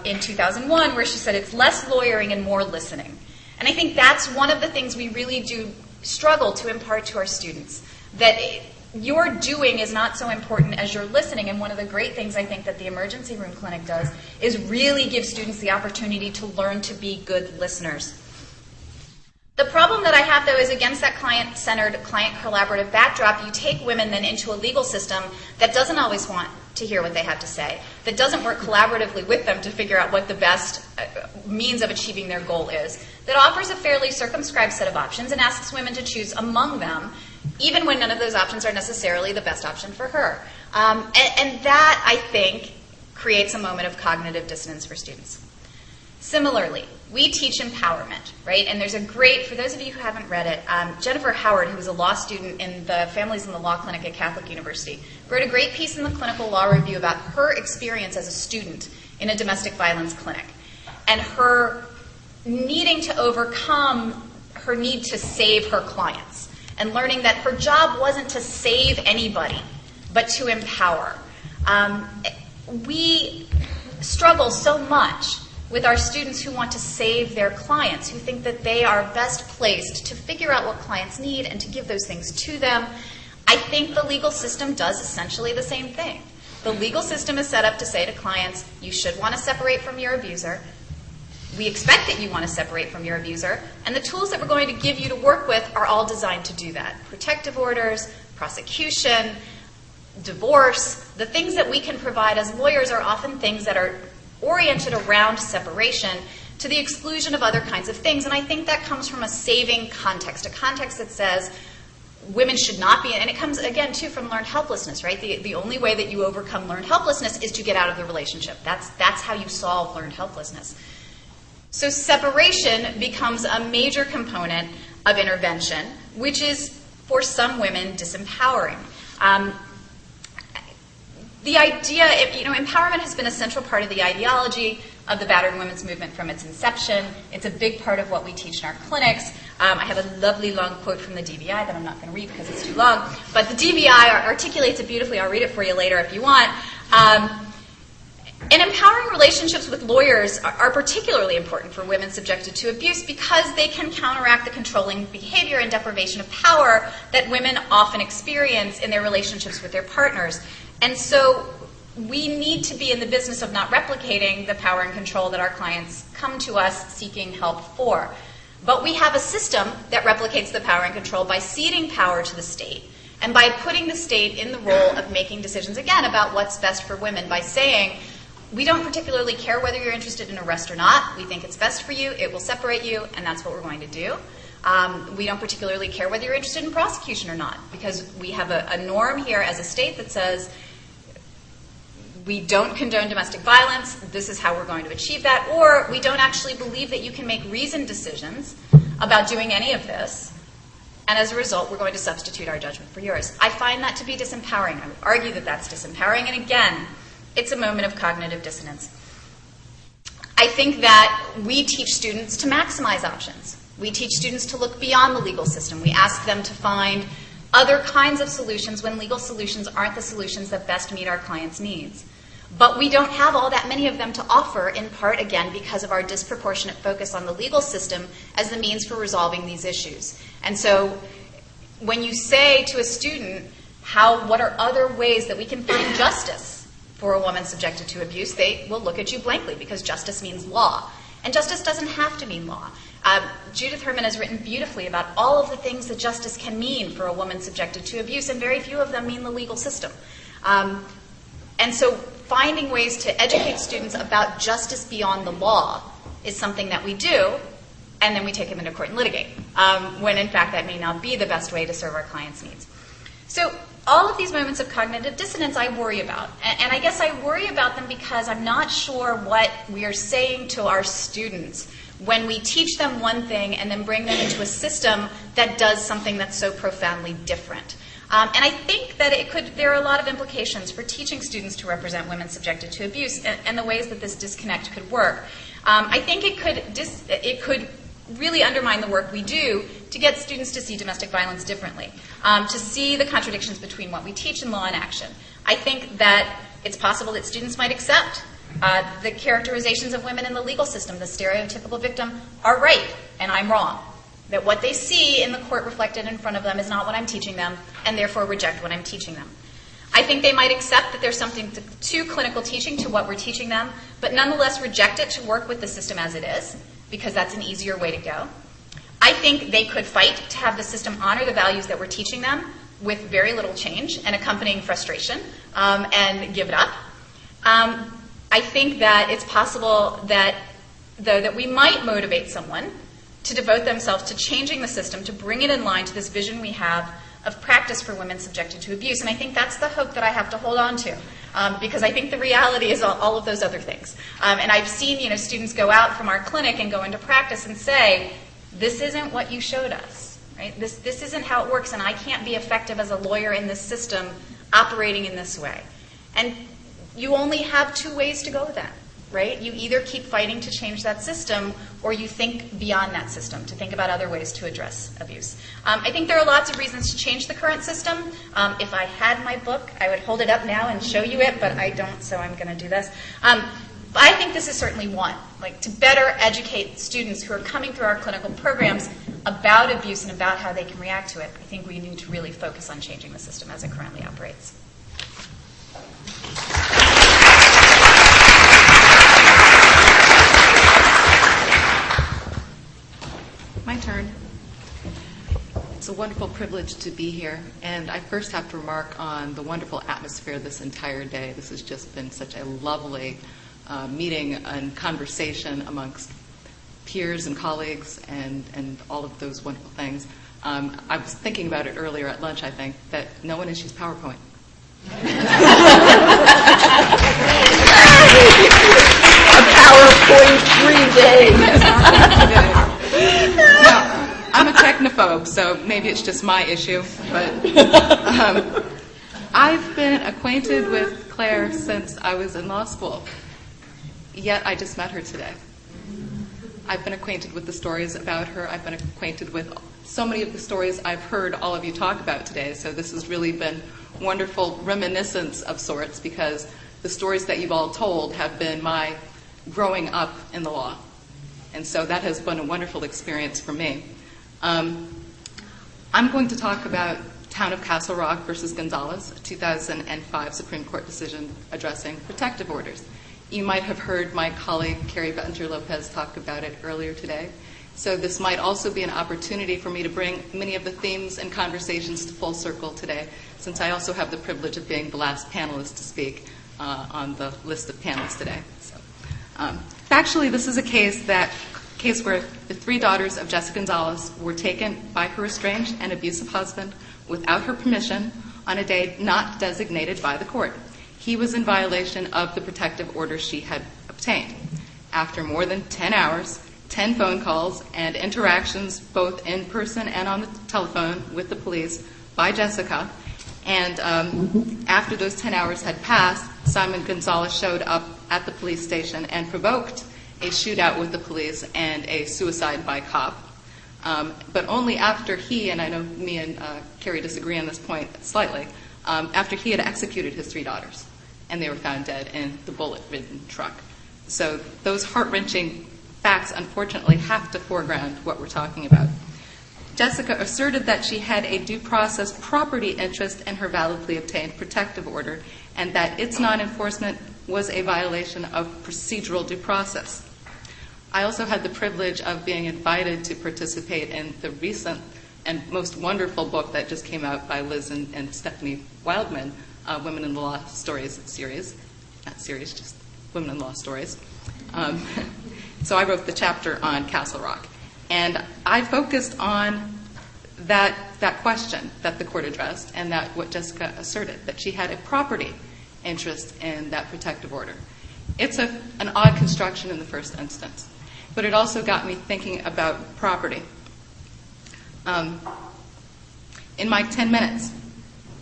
in 2001 where she said it's less lawyering and more listening. And I think that's one of the things we really do struggle to impart to our students, that your doing is not so important as your listening. And one of the great things I think that the emergency room clinic does is really give students the opportunity to learn to be good listeners. The problem that I have, though, is against that client-centered, client-collaborative backdrop, you take women then into a legal system that doesn't always want to hear what they have to say, that doesn't work collaboratively with them to figure out what the best means of achieving their goal is, that offers a fairly circumscribed set of options and asks women to choose among them, even when none of those options are necessarily the best option for her. And that, I think, creates a moment of cognitive dissonance for students. Similarly, we teach empowerment, right? And there's a great, for those of you who haven't read it, Jennifer Howard, who was a law student in the Families in the Law Clinic at Catholic University, wrote a great piece in the Clinical Law Review about her experience as a student in a domestic violence clinic and her needing to overcome her need to save her clients and learning that her job wasn't to save anybody, but to empower. We struggle so much with our students who want to save their clients, who think that they are best placed to figure out what clients need and to give those things to them. I think the legal system does essentially the same thing. The legal system is set up to say to clients, you should want to separate from your abuser. We expect that you want to separate from your abuser, and the tools that we're going to give you to work with are all designed to do that. Protective orders, prosecution, divorce. The things that we can provide as lawyers are often things that are oriented around separation to the exclusion of other kinds of things, and I think that comes from a saving context, a context that says women should not be, and it comes, again, too, from learned helplessness, right? The only way that you overcome learned helplessness is to get out of the relationship. That's how you solve learned helplessness. So separation becomes a major component of intervention, which is, for some women, disempowering. The idea, empowerment has been a central part of the ideology of the battered women's movement from its inception. It's a big part of what we teach in our clinics. I have a lovely long quote from the DBI that I'm not going to read because it's too long, but the DBI articulates it beautifully. I'll read it for you later if you want. And empowering relationships with lawyers are particularly important for women subjected to abuse because they can counteract the controlling behavior and deprivation of power that women often experience in their relationships with their partners. And so we need to be in the business of not replicating the power and control that our clients come to us seeking help for. But we have a system that replicates the power and control by ceding power to the state and by putting the state in the role of making decisions, again, about what's best for women by saying, we don't particularly care whether you're interested in arrest or not. We think it's best for you. It will separate you, and that's what we're going to do. We don't particularly care whether you're interested in prosecution or not, because we have a norm here as a state that says we don't condone domestic violence. This is how we're going to achieve that. Or we don't actually believe that you can make reasoned decisions about doing any of this, and as a result, we're going to substitute our judgment for yours. I find that to be disempowering. I would argue that that's disempowering, and again, it's a moment of cognitive dissonance. I think that we teach students to maximize options. We teach students to look beyond the legal system. We ask them to find other kinds of solutions when legal solutions aren't the solutions that best meet our clients' needs. But we don't have all that many of them to offer, in part, again, because of our disproportionate focus on the legal system as the means for resolving these issues. And so when you say to a student, what are other ways that we can find justice for a woman subjected to abuse, they will look at you blankly because justice means law. And justice doesn't have to mean law. Judith Herman has written beautifully about all of the things that justice can mean for a woman subjected to abuse, and very few of them mean the legal system. And so finding ways to educate students about justice beyond the law is something that we do, and then we take them into court and litigate, when in fact that may not be the best way to serve our clients' needs. So all of these moments of cognitive dissonance I worry about. And I guess I worry about them because I'm not sure what we are saying to our students when we teach them one thing and then bring them into a system that does something that's so profoundly different. And I think that there are a lot of implications for teaching students to represent women subjected to abuse and the ways that this disconnect could work. I think it could really undermine the work we do to get students to see domestic violence differently, to see the contradictions between what we teach in law and action. I think that it's possible that students might accept the characterizations of women in the legal system, the stereotypical victim, are right, and I'm wrong. That what they see in the court reflected in front of them is not what I'm teaching them, and therefore reject what I'm teaching them. I think they might accept that there's something to clinical teaching, to what we're teaching them, but nonetheless reject it to work with the system as it is, because that's an easier way to go. I think they could fight to have the system honor the values that we're teaching them with very little change and accompanying frustration, and give it up. I think that it's possible that we might motivate someone to devote themselves to changing the system, to bring it in line to this vision we have of practice for women subjected to abuse. And I think that's the hope that I have to hold on to, because I think the reality is all of those other things. And I've seen students go out from our clinic and go into practice and say, this isn't what you showed us, right? This isn't how it works, and I can't be effective as a lawyer in this system operating in this way. And you only have two ways to go then, right? You either keep fighting to change that system, or you think beyond that system, to think about other ways to address abuse. I think there are lots of reasons to change the current system. If I had my book, I would hold it up now and show you it, but I don't, so I'm going to do this. But I think this is certainly one, like to better educate students who are coming through our clinical programs about abuse and about how they can react to it. I think we need to really focus on changing the system as it currently operates. My turn. It's a wonderful privilege to be here, and I first have to remark on the wonderful atmosphere this entire day. This has just been such a lovely meeting and conversation amongst peers and colleagues and all of those wonderful things. I was thinking about it earlier at lunch, I think, that no one has used PowerPoint. A PowerPoint 3 days. Now, I'm a technophobe, so maybe it's just my issue, but I've been acquainted with Claire since I was in law school, yet I just met her today. I've been acquainted with the stories about her. I've been acquainted with so many of the stories I've heard all of you talk about today, so this has really been wonderful reminiscence of sorts, because the stories that you've all told have been my growing up in the law. And so that has been a wonderful experience for me. I'm going to talk about Town of Castle Rock versus Gonzalez, a 2005 Supreme Court decision addressing protective orders. You might have heard my colleague Carrie Bettinger-Lopez talk about it earlier today. So this might also be an opportunity for me to bring many of the themes and conversations to full circle today, since I also have the privilege of being the last panelist to speak on the list of panels today. So, factually, this is a case where the 3 daughters of Jessica Gonzalez were taken by her estranged and abusive husband without her permission on a day not designated by the court. He was in violation of the protective order she had obtained. After more than 10 hours, 10 phone calls, and interactions both in person and on the telephone with the police by Jessica, and after those 10 hours had passed, Simon Gonzalez showed up at the police station and provoked a shootout with the police and a suicide by cop. But only after he, and I know me and Carrie disagree on this point slightly, after he had executed his 3 daughters, and they were found dead in the bullet-ridden truck. So those heart-wrenching facts, unfortunately, have to foreground what we're talking about. Jessica asserted that she had a due process property interest in her validly obtained protective order, and that its non-enforcement was a violation of procedural due process. I also had the privilege of being invited to participate in the recent and most wonderful book that just came out by Liz and Stephanie Wildman, Women in the Law Stories series. Not series, just Women in Law Stories. So I wrote the chapter on Castle Rock. And I focused on that question that the court addressed, and that what Jessica asserted, that she had a property interest in that protective order. It's an odd construction in the first instance, but it also got me thinking about property. In my 10 minutes,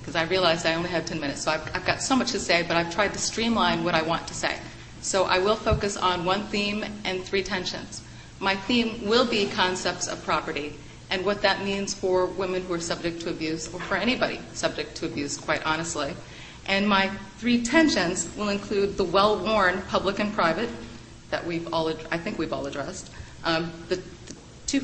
because I realized I only had 10 minutes, so I've got so much to say, but I've tried to streamline what I want to say. So I will focus on one theme and 3 tensions. My theme will be concepts of property and what that means for women who are subject to abuse, or for anybody subject to abuse, quite honestly. And my 3 tensions will include the well-worn public and private that I think we've all addressed, the two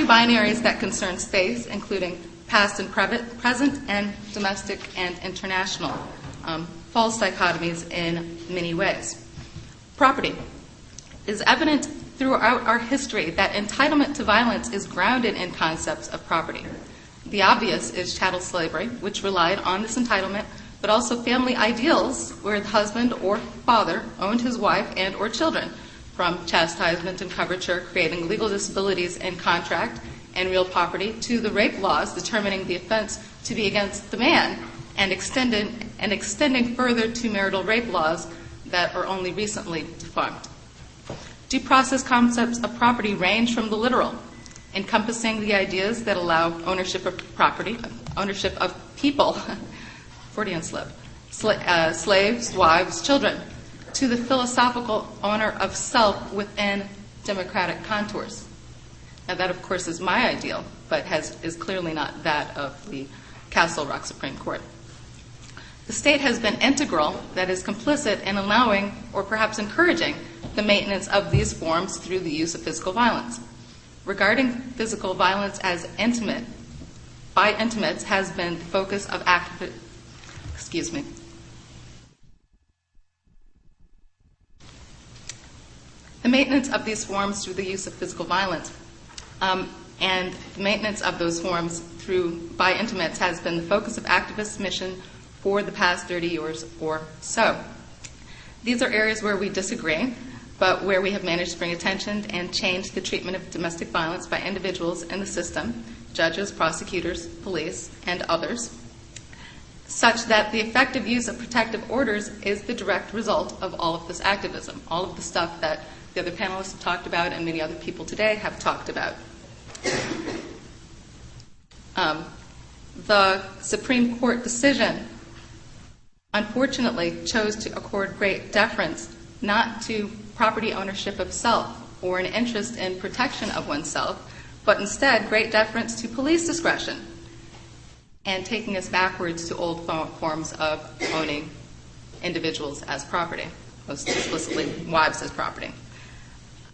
binaries that concern space, including past and present, and domestic and international, false dichotomies in many ways. Property. It is evident throughout our history that entitlement to violence is grounded in concepts of property. The obvious is chattel slavery, which relied on this entitlement, but also family ideals, where the husband or father owned his wife and or children, from chastisement and coverture, creating legal disabilities in contract and real property, to the rape laws determining the offense to be against the man, and extending further to marital rape laws that are only recently defunct. Due process concepts of property range from the literal, encompassing the ideas that allow ownership of property, ownership of people, Freudian slip, slaves, wives, children, to the philosophical owner of self within democratic contours. Now that, of course, is my ideal, but is clearly not that of the Castle Rock Supreme Court. The state has been integral, that is complicit in allowing or perhaps encouraging the maintenance of these forms through the use of physical violence. Regarding physical violence as intimate, by intimates has been the focus of the maintenance of these forms through the use of physical violence and the maintenance of those forms by intimates has been the focus of activist mission for the past 30 years or so. These are areas where we disagree, but where we have managed to bring attention and change the treatment of domestic violence by individuals in the system, judges, prosecutors, police, and others, such that the effective use of protective orders is the direct result of all of this activism, all of the stuff that the other panelists have talked about and many other people today have talked about. The Supreme Court decision, unfortunately, chose to accord great deference not to property ownership of self or an interest in protection of oneself, but instead great deference to police discretion and taking us backwards to old forms of owning individuals as property, most explicitly wives as property.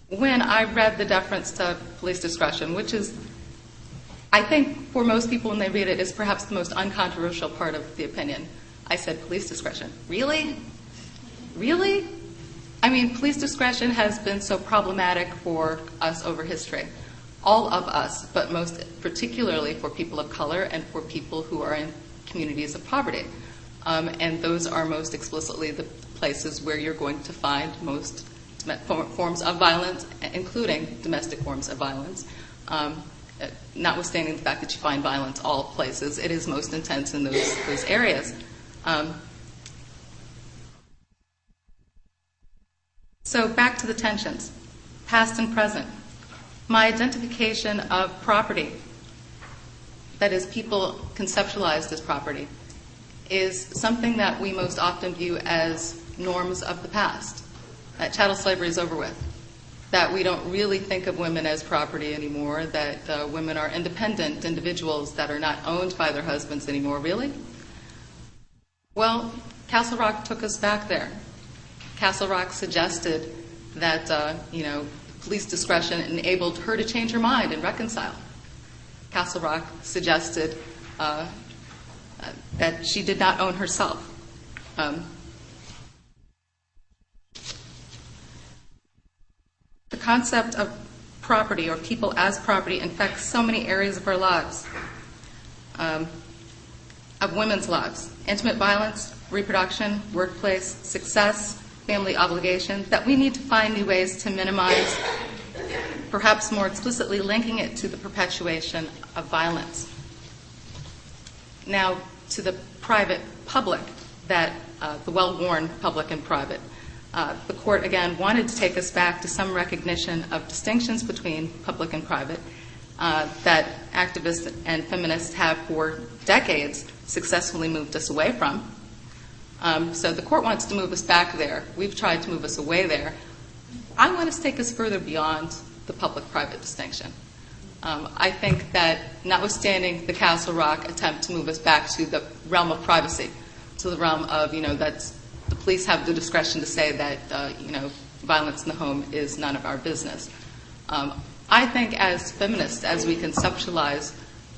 When I read the deference to police discretion, which is, I think for most people when they read it, is perhaps the most uncontroversial part of the opinion, I said, police discretion. Really? Really? I mean, police discretion has been so problematic for us over history. All of us, but most particularly for people of color and for people who are in communities of poverty. And those are most explicitly the places where you're going to find most forms of violence, including domestic forms of violence. Notwithstanding the fact that you find violence all places, it is most intense in those areas. So back to the tensions, past and present. My identification of property, that is people conceptualized as property, is something that we most often view as norms of the past, that chattel slavery is over with, that we don't really think of women as property anymore, that women are independent individuals that are not owned by their husbands anymore. Really? Well, Castle Rock took us back there. Castle Rock suggested that, police discretion enabled her to change her mind and reconcile. Castle Rock suggested that she did not own herself. The concept of property or people as property infects so many areas of our lives, of women's lives. Intimate violence, reproduction, workplace, success, family obligations, that we need to find new ways to minimize, perhaps more explicitly linking it to the perpetuation of violence. Now, to the private public, that the well-worn public and private, the court, again, wanted to take us back to some recognition of distinctions between public and private that activists and feminists have for decades successfully moved us away from. So the court wants to move us back there. We've tried to move us away there. I want to take us further beyond the public-private distinction. I think that notwithstanding the Castle Rock attempt to move us back to the realm of privacy, to the realm of, that's the police have the discretion to say that, violence in the home is none of our business. I think as feminists, as we conceptualize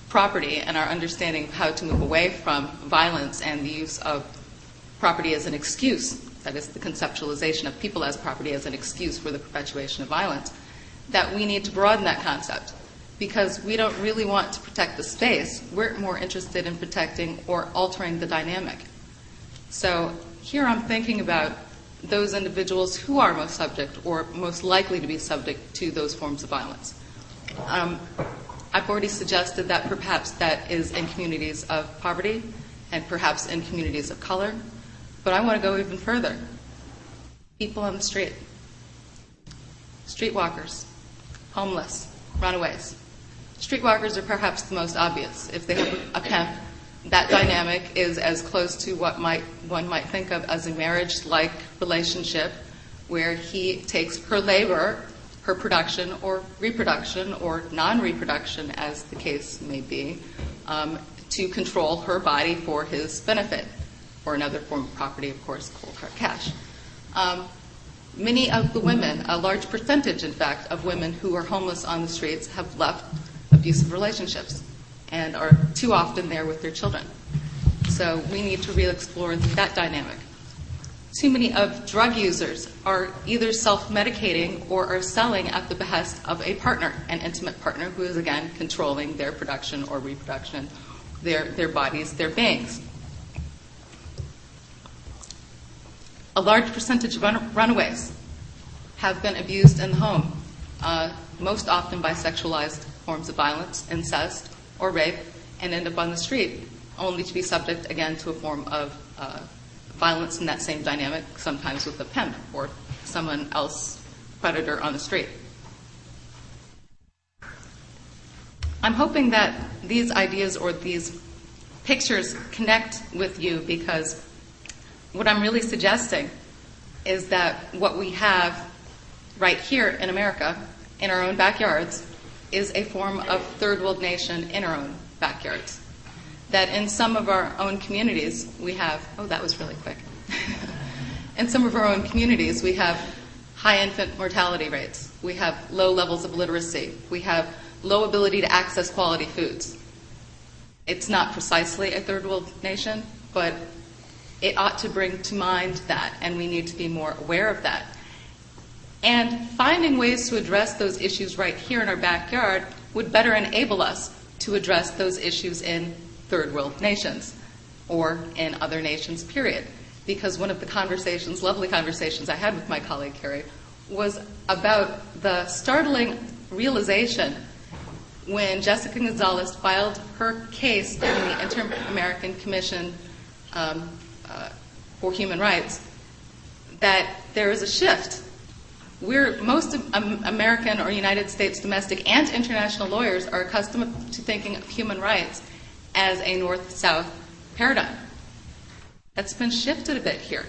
property and our understanding of how to move away from violence and the use of property as an excuse, that is the conceptualization of people as property as an excuse for the perpetuation of violence, that we need to broaden that concept because we don't really want to protect the space. We're more interested in protecting or altering the dynamic. So here I'm thinking about those individuals who are most subject or most likely to be subject to those forms of violence. I've already suggested that perhaps that is in communities of poverty and perhaps in communities of color, but I want to go even further. People on the street, streetwalkers, homeless, runaways. Streetwalkers are perhaps the most obvious. If they have a pimp, that dynamic is as close to what one might think of as a marriage-like relationship where he takes her labor, her production or reproduction or non-reproduction as the case may be, to control her body for his benefit. or another form of property, of course, cold hard cash. Many of the women, a large percentage, in fact, of women who are homeless on the streets have left abusive relationships and are too often there with their children. So we need to re-explore that dynamic. Too many of drug users are either self-medicating or are selling at the behest of a partner, an intimate partner who is, again, controlling their production or reproduction, their bodies, their beings. A large percentage of runaways have been abused in the home, most often by sexualized forms of violence, incest, or rape, and end up on the street, only to be subject, again, to a form of violence in that same dynamic, sometimes with a pimp or someone else, predator on the street. I'm hoping that these ideas or these pictures connect with you, because what I'm really suggesting is that what we have right here in America, in our own backyards, is a form of third world nation in our own backyards. That in some of our own communities we have, oh, that was really quick. In some of our own communities we have high infant mortality rates. We have low levels of literacy. We have low ability to access quality foods. It's not precisely a third world nation, but it ought to bring to mind that, and we need to be more aware of that. And finding ways to address those issues right here in our backyard would better enable us to address those issues in third world nations or in other nations, period. Because one of the conversations, lovely conversations I had with my colleague Carrie, was about the startling realization when Jessica Gonzalez filed her case in the Inter-American Commission for Human Rights, that there is a shift. Most American or United States domestic and international lawyers are accustomed to thinking of human rights as a north-south paradigm. That's been shifted a bit here,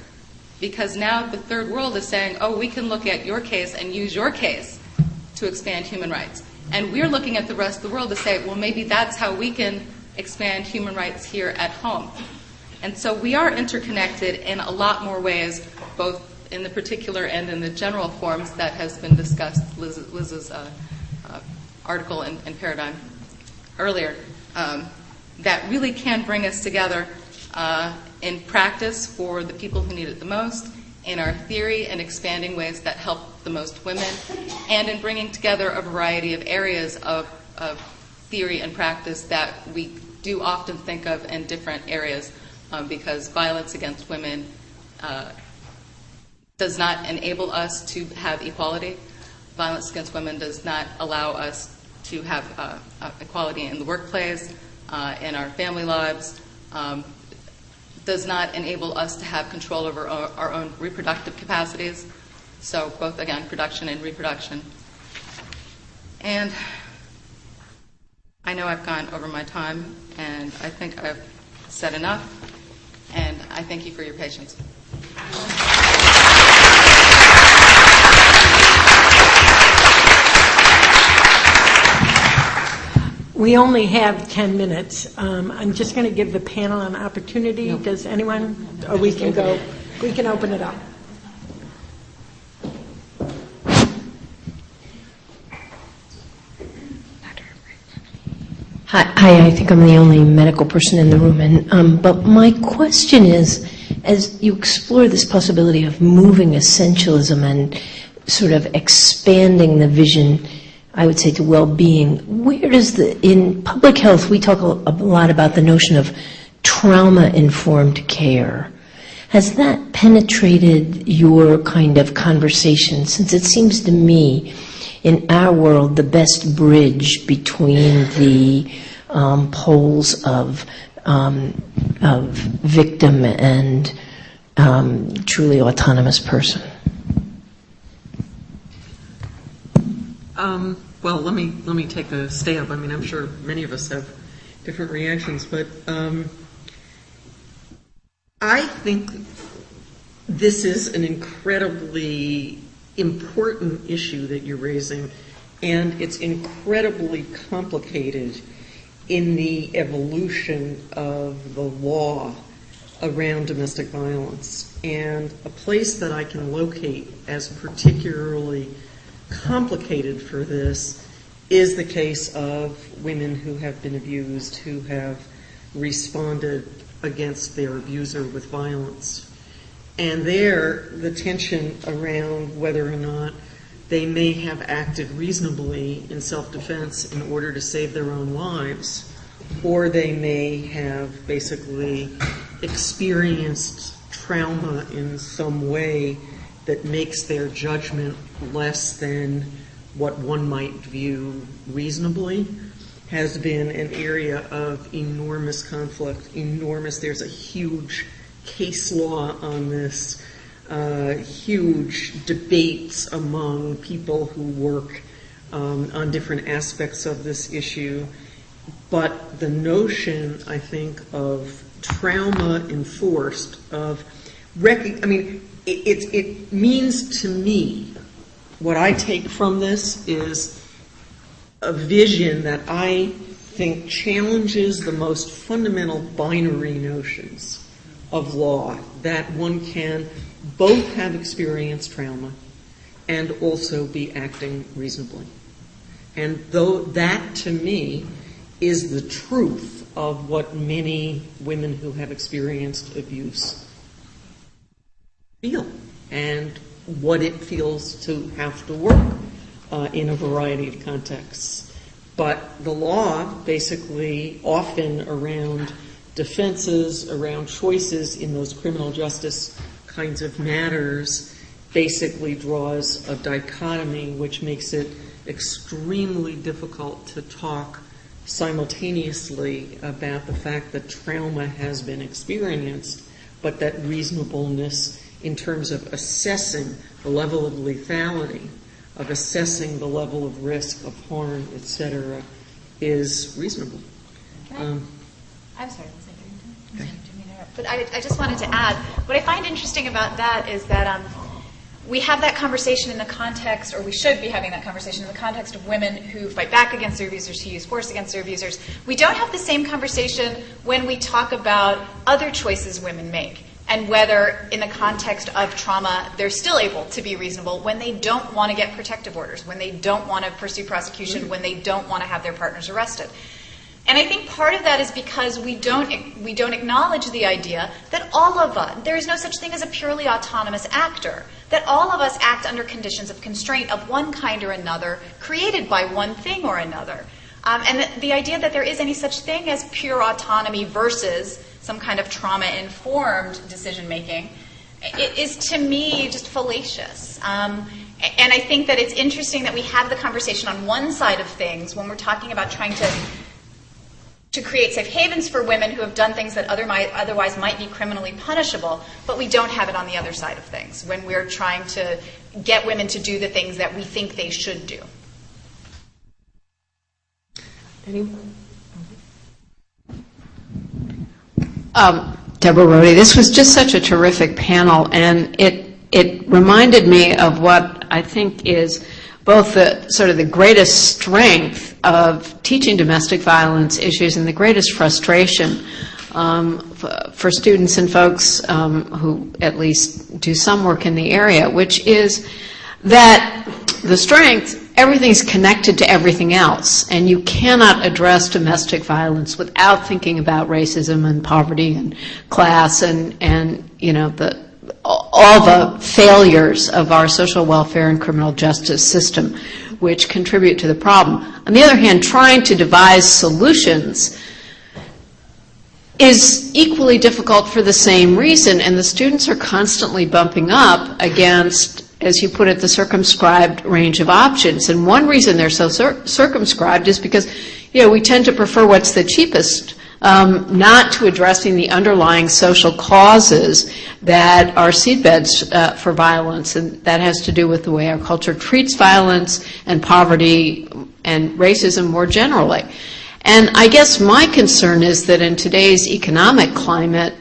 because now the third world is saying, oh, we can look at your case and use your case to expand human rights. And we're looking at the rest of the world to say, well, maybe that's how we can expand human rights here at home. And so we are interconnected in a lot more ways, both in the particular and in the general forms that has been discussed, Liz's article in Paradigm earlier, that really can bring us together in practice for the people who need it the most, in our theory and expanding ways that help the most women, and in bringing together a variety of areas of theory and practice that we do often think of in different areas, because violence against women does not enable us to have equality. Violence against women does not allow us to have equality in the workplace, in our family lives, does not enable us to have control over our own reproductive capacities. So both, again, production and reproduction. And I know I've gone over my time, and I think I've said enough, and I thank you for your patience. We only have 10 minutes. I'm just going to give the panel an opportunity. No. Does anyone? Or we can go. We can open it up. Hi, I think I'm the only medical person in the room. But my question is, as you explore this possibility of moving essentialism and sort of expanding the vision, I would say, to well-being, where does in public health, we talk a lot about the notion of trauma-informed care. Has that penetrated your kind of conversation? Since it seems to me, in our world, the best bridge between the poles of victim and truly autonomous person. Well, let me take a stab. I mean, I'm sure many of us have different reactions, but I think this is an incredibly important issue that you're raising, and it's incredibly complicated in the evolution of the law around domestic violence. And a place that I can locate as particularly complicated for this is the case of women who have been abused, who have responded against their abuser with violence. And there, the tension around whether or not they may have acted reasonably in self-defense in order to save their own lives, or they may have basically experienced trauma in some way that makes their judgment less than what one might view reasonably, has been an area of enormous conflict, there's a huge case law on this, huge debates among people who work on different aspects of this issue. But the notion, I think, of trauma enforced, it means to me, what I take from this is a vision that I think challenges the most fundamental binary notions of law, that one can both have experienced trauma and also be acting reasonably. And though that, to me, is the truth of what many women who have experienced abuse feel, and what it feels to have to work in a variety of contexts. But the law, basically, often around defenses, around choices in those criminal justice kinds of matters, basically draws a dichotomy which makes it extremely difficult to talk simultaneously about the fact that trauma has been experienced, but that reasonableness in terms of assessing the level of lethality, of assessing the level of risk of harm, etc., is reasonable. I'm sorry, but I just wanted to add, what I find interesting about that is that we have that conversation in the context, or we should be having that conversation in the context of women who fight back against their abusers, who use force against their abusers. We don't have the same conversation when we talk about other choices women make, and whether in the context of trauma they're still able to be reasonable when they don't want to get protective orders, when they don't want to pursue prosecution, when they don't want to have their partners arrested. And I think part of that is because we don't acknowledge the idea that all of us, there is no such thing as a purely autonomous actor, that all of us act under conditions of constraint of one kind or another, created by one thing or another. And the idea that there is any such thing as pure autonomy versus some kind of trauma-informed decision-making is, to me, just fallacious. And I think that it's interesting that we have the conversation on one side of things when we're talking about trying to create safe havens for women who have done things that otherwise might be criminally punishable, but we don't have it on the other side of things when we're trying to get women to do the things that we think they should do. Anyone? Deborah Rohde, this was just such a terrific panel, and it reminded me of what I think is both the greatest strength of teaching domestic violence issues and the greatest frustration for students and folks who at least do some work in the area, which is that the strength, everything's connected to everything else, and you cannot address domestic violence without thinking about racism and poverty and class and you know, all the failures of our social welfare and criminal justice system, which contribute to the problem. On the other hand, trying to devise solutions is equally difficult for the same reason, and the students are constantly bumping up against, as you put it, the circumscribed range of options. And one reason they're so circumscribed is because, you know, we tend to prefer what's the cheapest, not to addressing the underlying social causes that are seedbeds for violence, and that has to do with the way our culture treats violence and poverty and racism more generally. And I guess my concern is that in today's economic climate,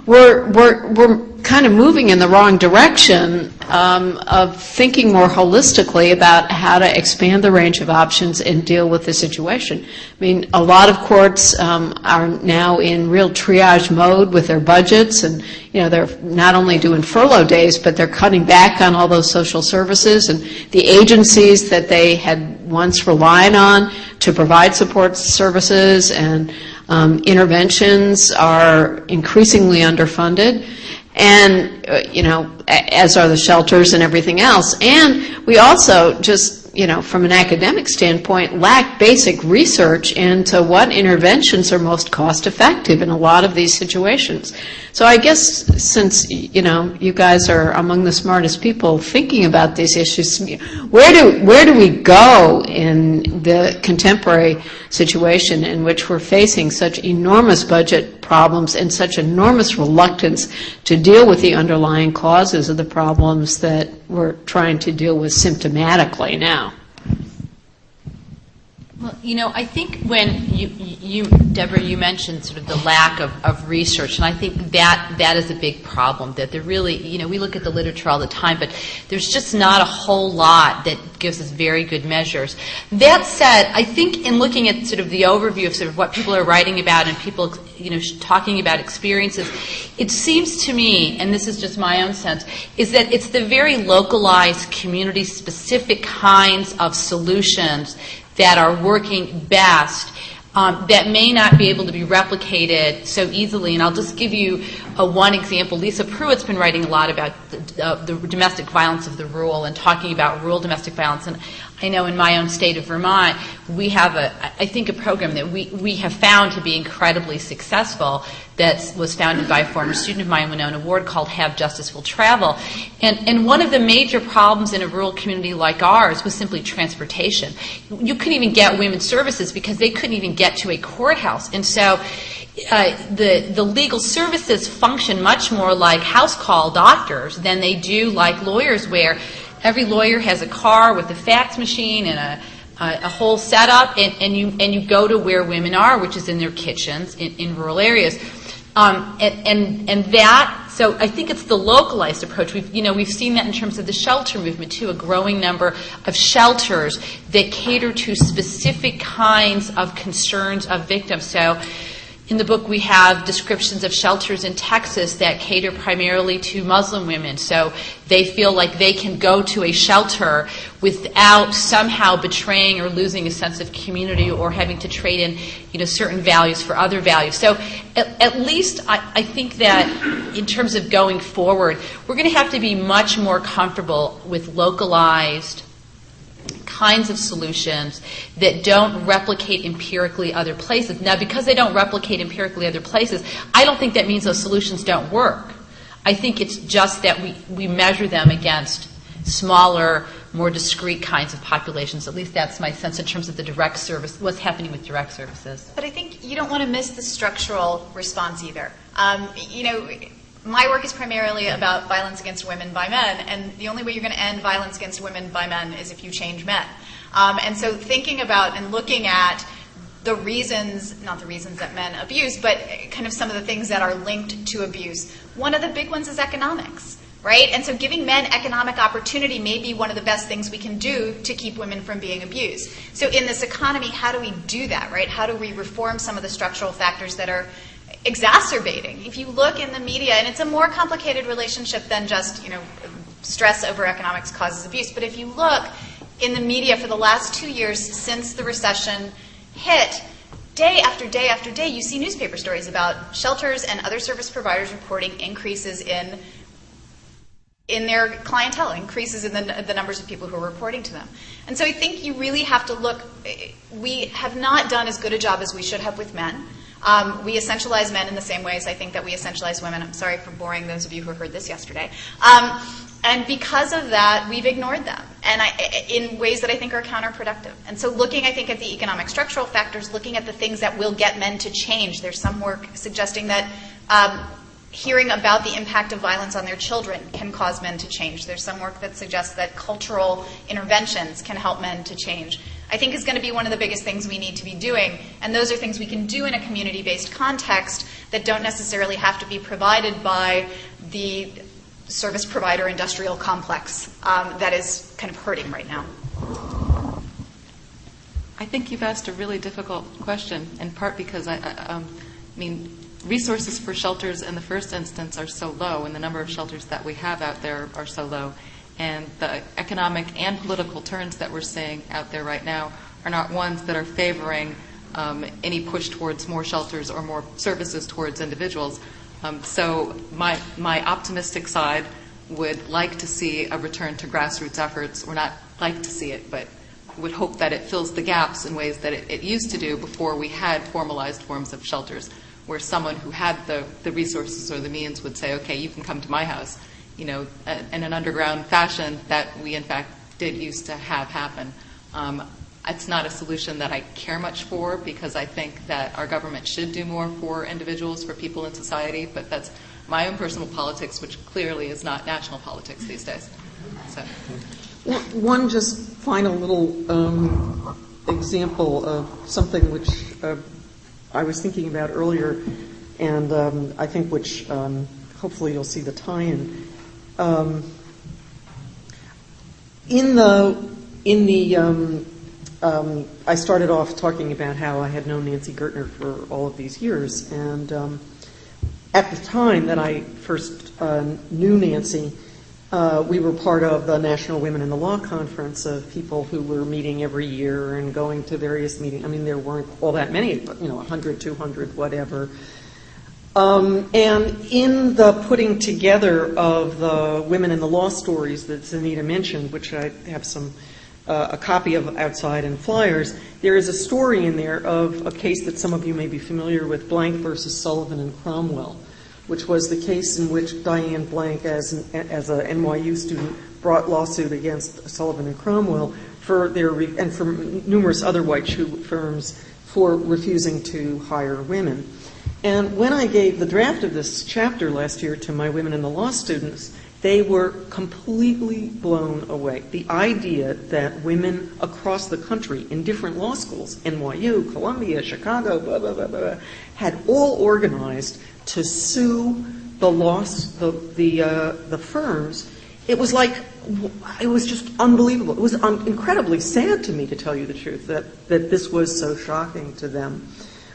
we're kind of moving in the wrong direction of thinking more holistically about how to expand the range of options and deal with the situation. I mean, a lot of courts are now in real triage mode with their budgets, and they're not only doing furlough days, but they're cutting back on all those social services and the agencies that they had once relied on to provide support services and interventions are increasingly underfunded. And, as are the shelters and everything else. And we also just, from an academic standpoint, lack basic research into what interventions are most cost effective in a lot of these situations. So I guess since, you guys are among the smartest people thinking about these issues, where do we go in the contemporary situation in which we're facing such enormous budget problems and such enormous reluctance to deal with the underlying causes of the problems that we're trying to deal with symptomatically now? Well, I think when you Deborah, you mentioned sort of the lack of research, and I think that is a big problem, that there really, we look at the literature all the time, but there's just not a whole lot that gives us very good measures. That said, I think in looking at sort of the overview of sort of what people are writing about and people, talking about experiences, it seems to me, and this is just my own sense, is that it's the very localized, community-specific kinds of solutions that are working best, that may not be able to be replicated so easily. And I'll just give you one example. Lisa Pruitt's been writing a lot about the domestic violence of the rural and talking about rural domestic violence. And I know in my own state of Vermont, we have I think a program that we have found to be incredibly successful that was founded by a former student of mine, Winona Ward, called Have Justice Will Travel. And one of the major problems in a rural community like ours was simply transportation. You couldn't even get women's services because they couldn't even get to a courthouse. And so the legal services function much more like house call doctors than they do like lawyers, where every lawyer has a car with a fax machine and a whole setup, and you go to where women are, which is in their kitchens in rural areas. So I think it's the localized approach. We've seen that in terms of the shelter movement too, a growing number of shelters that cater to specific kinds of concerns of victims. So in the book we have descriptions of shelters in Texas that cater primarily to Muslim women. So they feel like they can go to a shelter without somehow betraying or losing a sense of community or having to trade in certain values for other values. So at least I think that in terms of going forward, we're going to have to be much more comfortable with localized kinds of solutions that don't replicate empirically other places. Now, because they don't replicate empirically other places, I don't think that means those solutions don't work. I think it's just that we measure them against smaller, more discrete kinds of populations. At least that's my sense in terms of the direct service, what's happening with direct services. But I think you don't want to miss the structural response either. My work is primarily about violence against women by men, and the only way you're going to end violence against women by men is if you change men. And so thinking about and looking at the reasons, not the reasons that men abuse, but kind of some of the things that are linked to abuse. One of the big ones is economics, right? And so giving men economic opportunity may be one of the best things we can do to keep women from being abused. So in this economy, how do we do that, right? How do we reform some of the structural factors that are exacerbating? If you look in the media, and it's a more complicated relationship than just, stress over economics causes abuse, but if you look in the media for the last 2 years since the recession hit, day after day after day, you see newspaper stories about shelters and other service providers reporting increases in their clientele, increases in the numbers of people who are reporting to them. And so I think you really have to look. We have not done as good a job as we should have with men. We essentialize men in the same ways I think that we essentialize women. I'm sorry for boring those of you who heard this yesterday. And because of that, we've ignored them, and in ways that I think are counterproductive. And so looking, I think, at the economic structural factors, looking at the things that will get men to change. There's some work suggesting that hearing about the impact of violence on their children can cause men to change. There's some work that suggests that cultural interventions can help men to change. I think is going to be one of the biggest things we need to be doing, and those are things we can do in a community-based context that don't necessarily have to be provided by the service provider industrial complex that is kind of hurting right now? I think you've asked a really difficult question, in part because I mean, resources for shelters in the first instance are so low, and the number of shelters that we have out there are so low, and the economic and political turns that we're seeing out there right now are not ones that are favoring any push towards more shelters or more services towards individuals. So my optimistic side would like to see a return to grassroots efforts, or not like to see it, but would hope that it fills the gaps in ways that it used to do before we had formalized forms of shelters, where someone who had the resources or the means would say, okay, you can come to my house, in an underground fashion that we in fact did used to have happen. It's not a solution that I care much for, because I think that our government should do more for individuals, for people in society, but that's my own personal politics, which clearly is not national politics these days. So. One just final little example of something which I was thinking about earlier, and I think which hopefully you'll see the tie-in. I started off talking about how I had known Nancy Gertner for all of these years, and at the time that I first knew Nancy, we were part of the National Women in the Law Conference of people who were meeting every year and going to various meetings. I mean, there weren't all that many, but 100, 200, whatever. And in the putting together of the Women in the Law stories that Zanita mentioned, which I have a copy of outside in flyers, there is a story in there of a case that some of you may be familiar with, Blank versus Sullivan and Cromwell, which was the case in which Diane Blank, as a NYU student, brought lawsuit against Sullivan and Cromwell and for numerous other white shoe firms for refusing to hire women. And when I gave the draft of this chapter last year to my Women in the Law students, they were completely blown away. The idea that women across the country in different law schools, NYU, Columbia, Chicago, blah, blah, blah, blah, had all organized to sue the firms. It was just unbelievable. It was incredibly sad to me, to tell you the truth, that this was so shocking to them.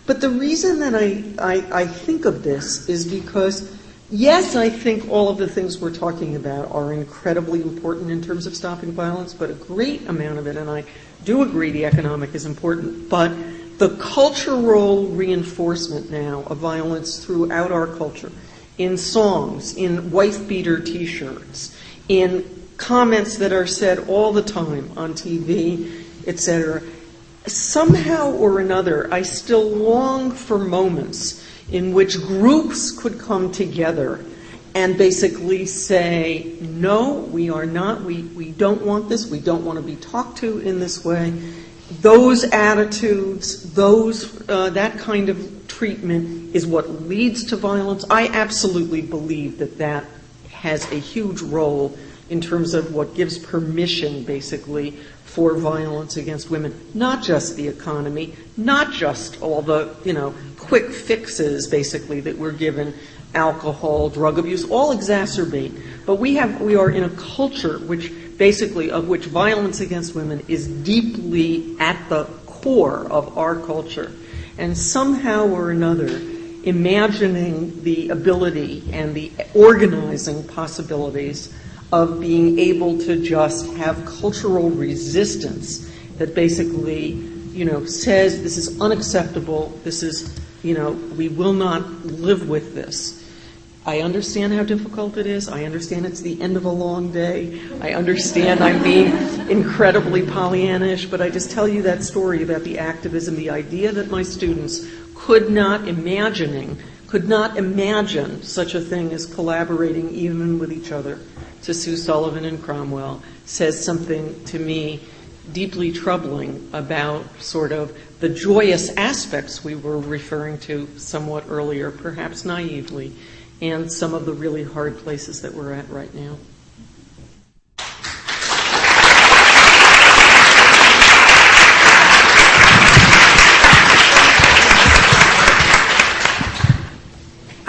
But the reason that I think of this is because, yes, I think all of the things we're talking about are incredibly important in terms of stopping violence, but a great amount of it, and I do agree the economic is important, but the cultural reinforcement now of violence throughout our culture, in songs, in wife-beater T-shirts, in comments that are said all the time on TV, etc., somehow or another, I still long for moments in which groups could come together and basically say, no, we are not, we don't want this, we don't want to be talked to in this way. Those attitudes, that kind of treatment is what leads to violence. I absolutely believe that has a huge role in terms of what gives permission, basically, for violence against women. Not just the economy, not just all the, quick fixes, basically, that we're given, alcohol, drug abuse, all exacerbate. But we are in a culture which violence against women is deeply at the core of our culture. And somehow or another, imagining the ability and the organizing possibilities of being able to just have cultural resistance that basically, says this is unacceptable, this is, we will not live with this. I understand how difficult it is. I understand it's the end of a long day. I understand I'm being incredibly Pollyannish, but I just tell you that story about the activism, the idea that my students could not imagine such a thing as collaborating even with each other to sue Sullivan and Cromwell, says something to me deeply troubling about sort of the joyous aspects we were referring to somewhat earlier, perhaps naively, and some of the really hard places that we're at right now.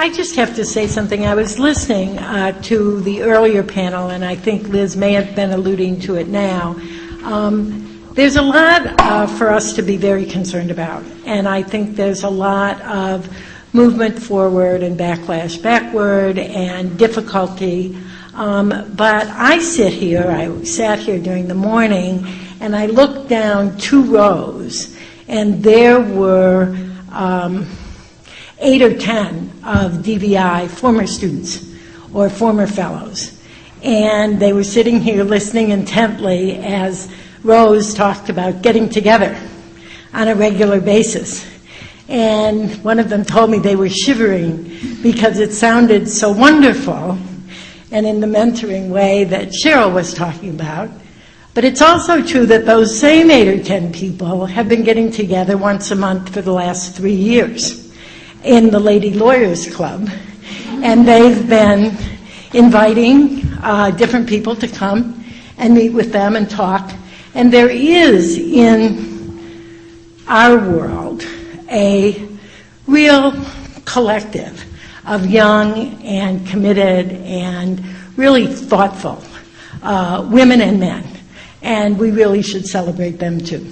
I just have to say something. I was listening to the earlier panel, and I think Liz may have been alluding to it now. There's a lot for us to be very concerned about, and I think there's a lot of movement forward and backlash backward and difficulty. But I sat here during the morning, and I looked down 2 rows, and there were 8 or 10 of DVI former students or former fellows. And they were sitting here listening intently as Rose talked about getting together on a regular basis. And one of them told me they were shivering because it sounded so wonderful and in the mentoring way that Cheryl was talking about. But it's also true that those same 8 or 10 people have been getting together once a month for the last 3 years in the Lady Lawyers Club. And they've been inviting different people to come and meet with them and talk. And there is in our world a real collective of young and committed and really thoughtful women and men. And we really should celebrate them too.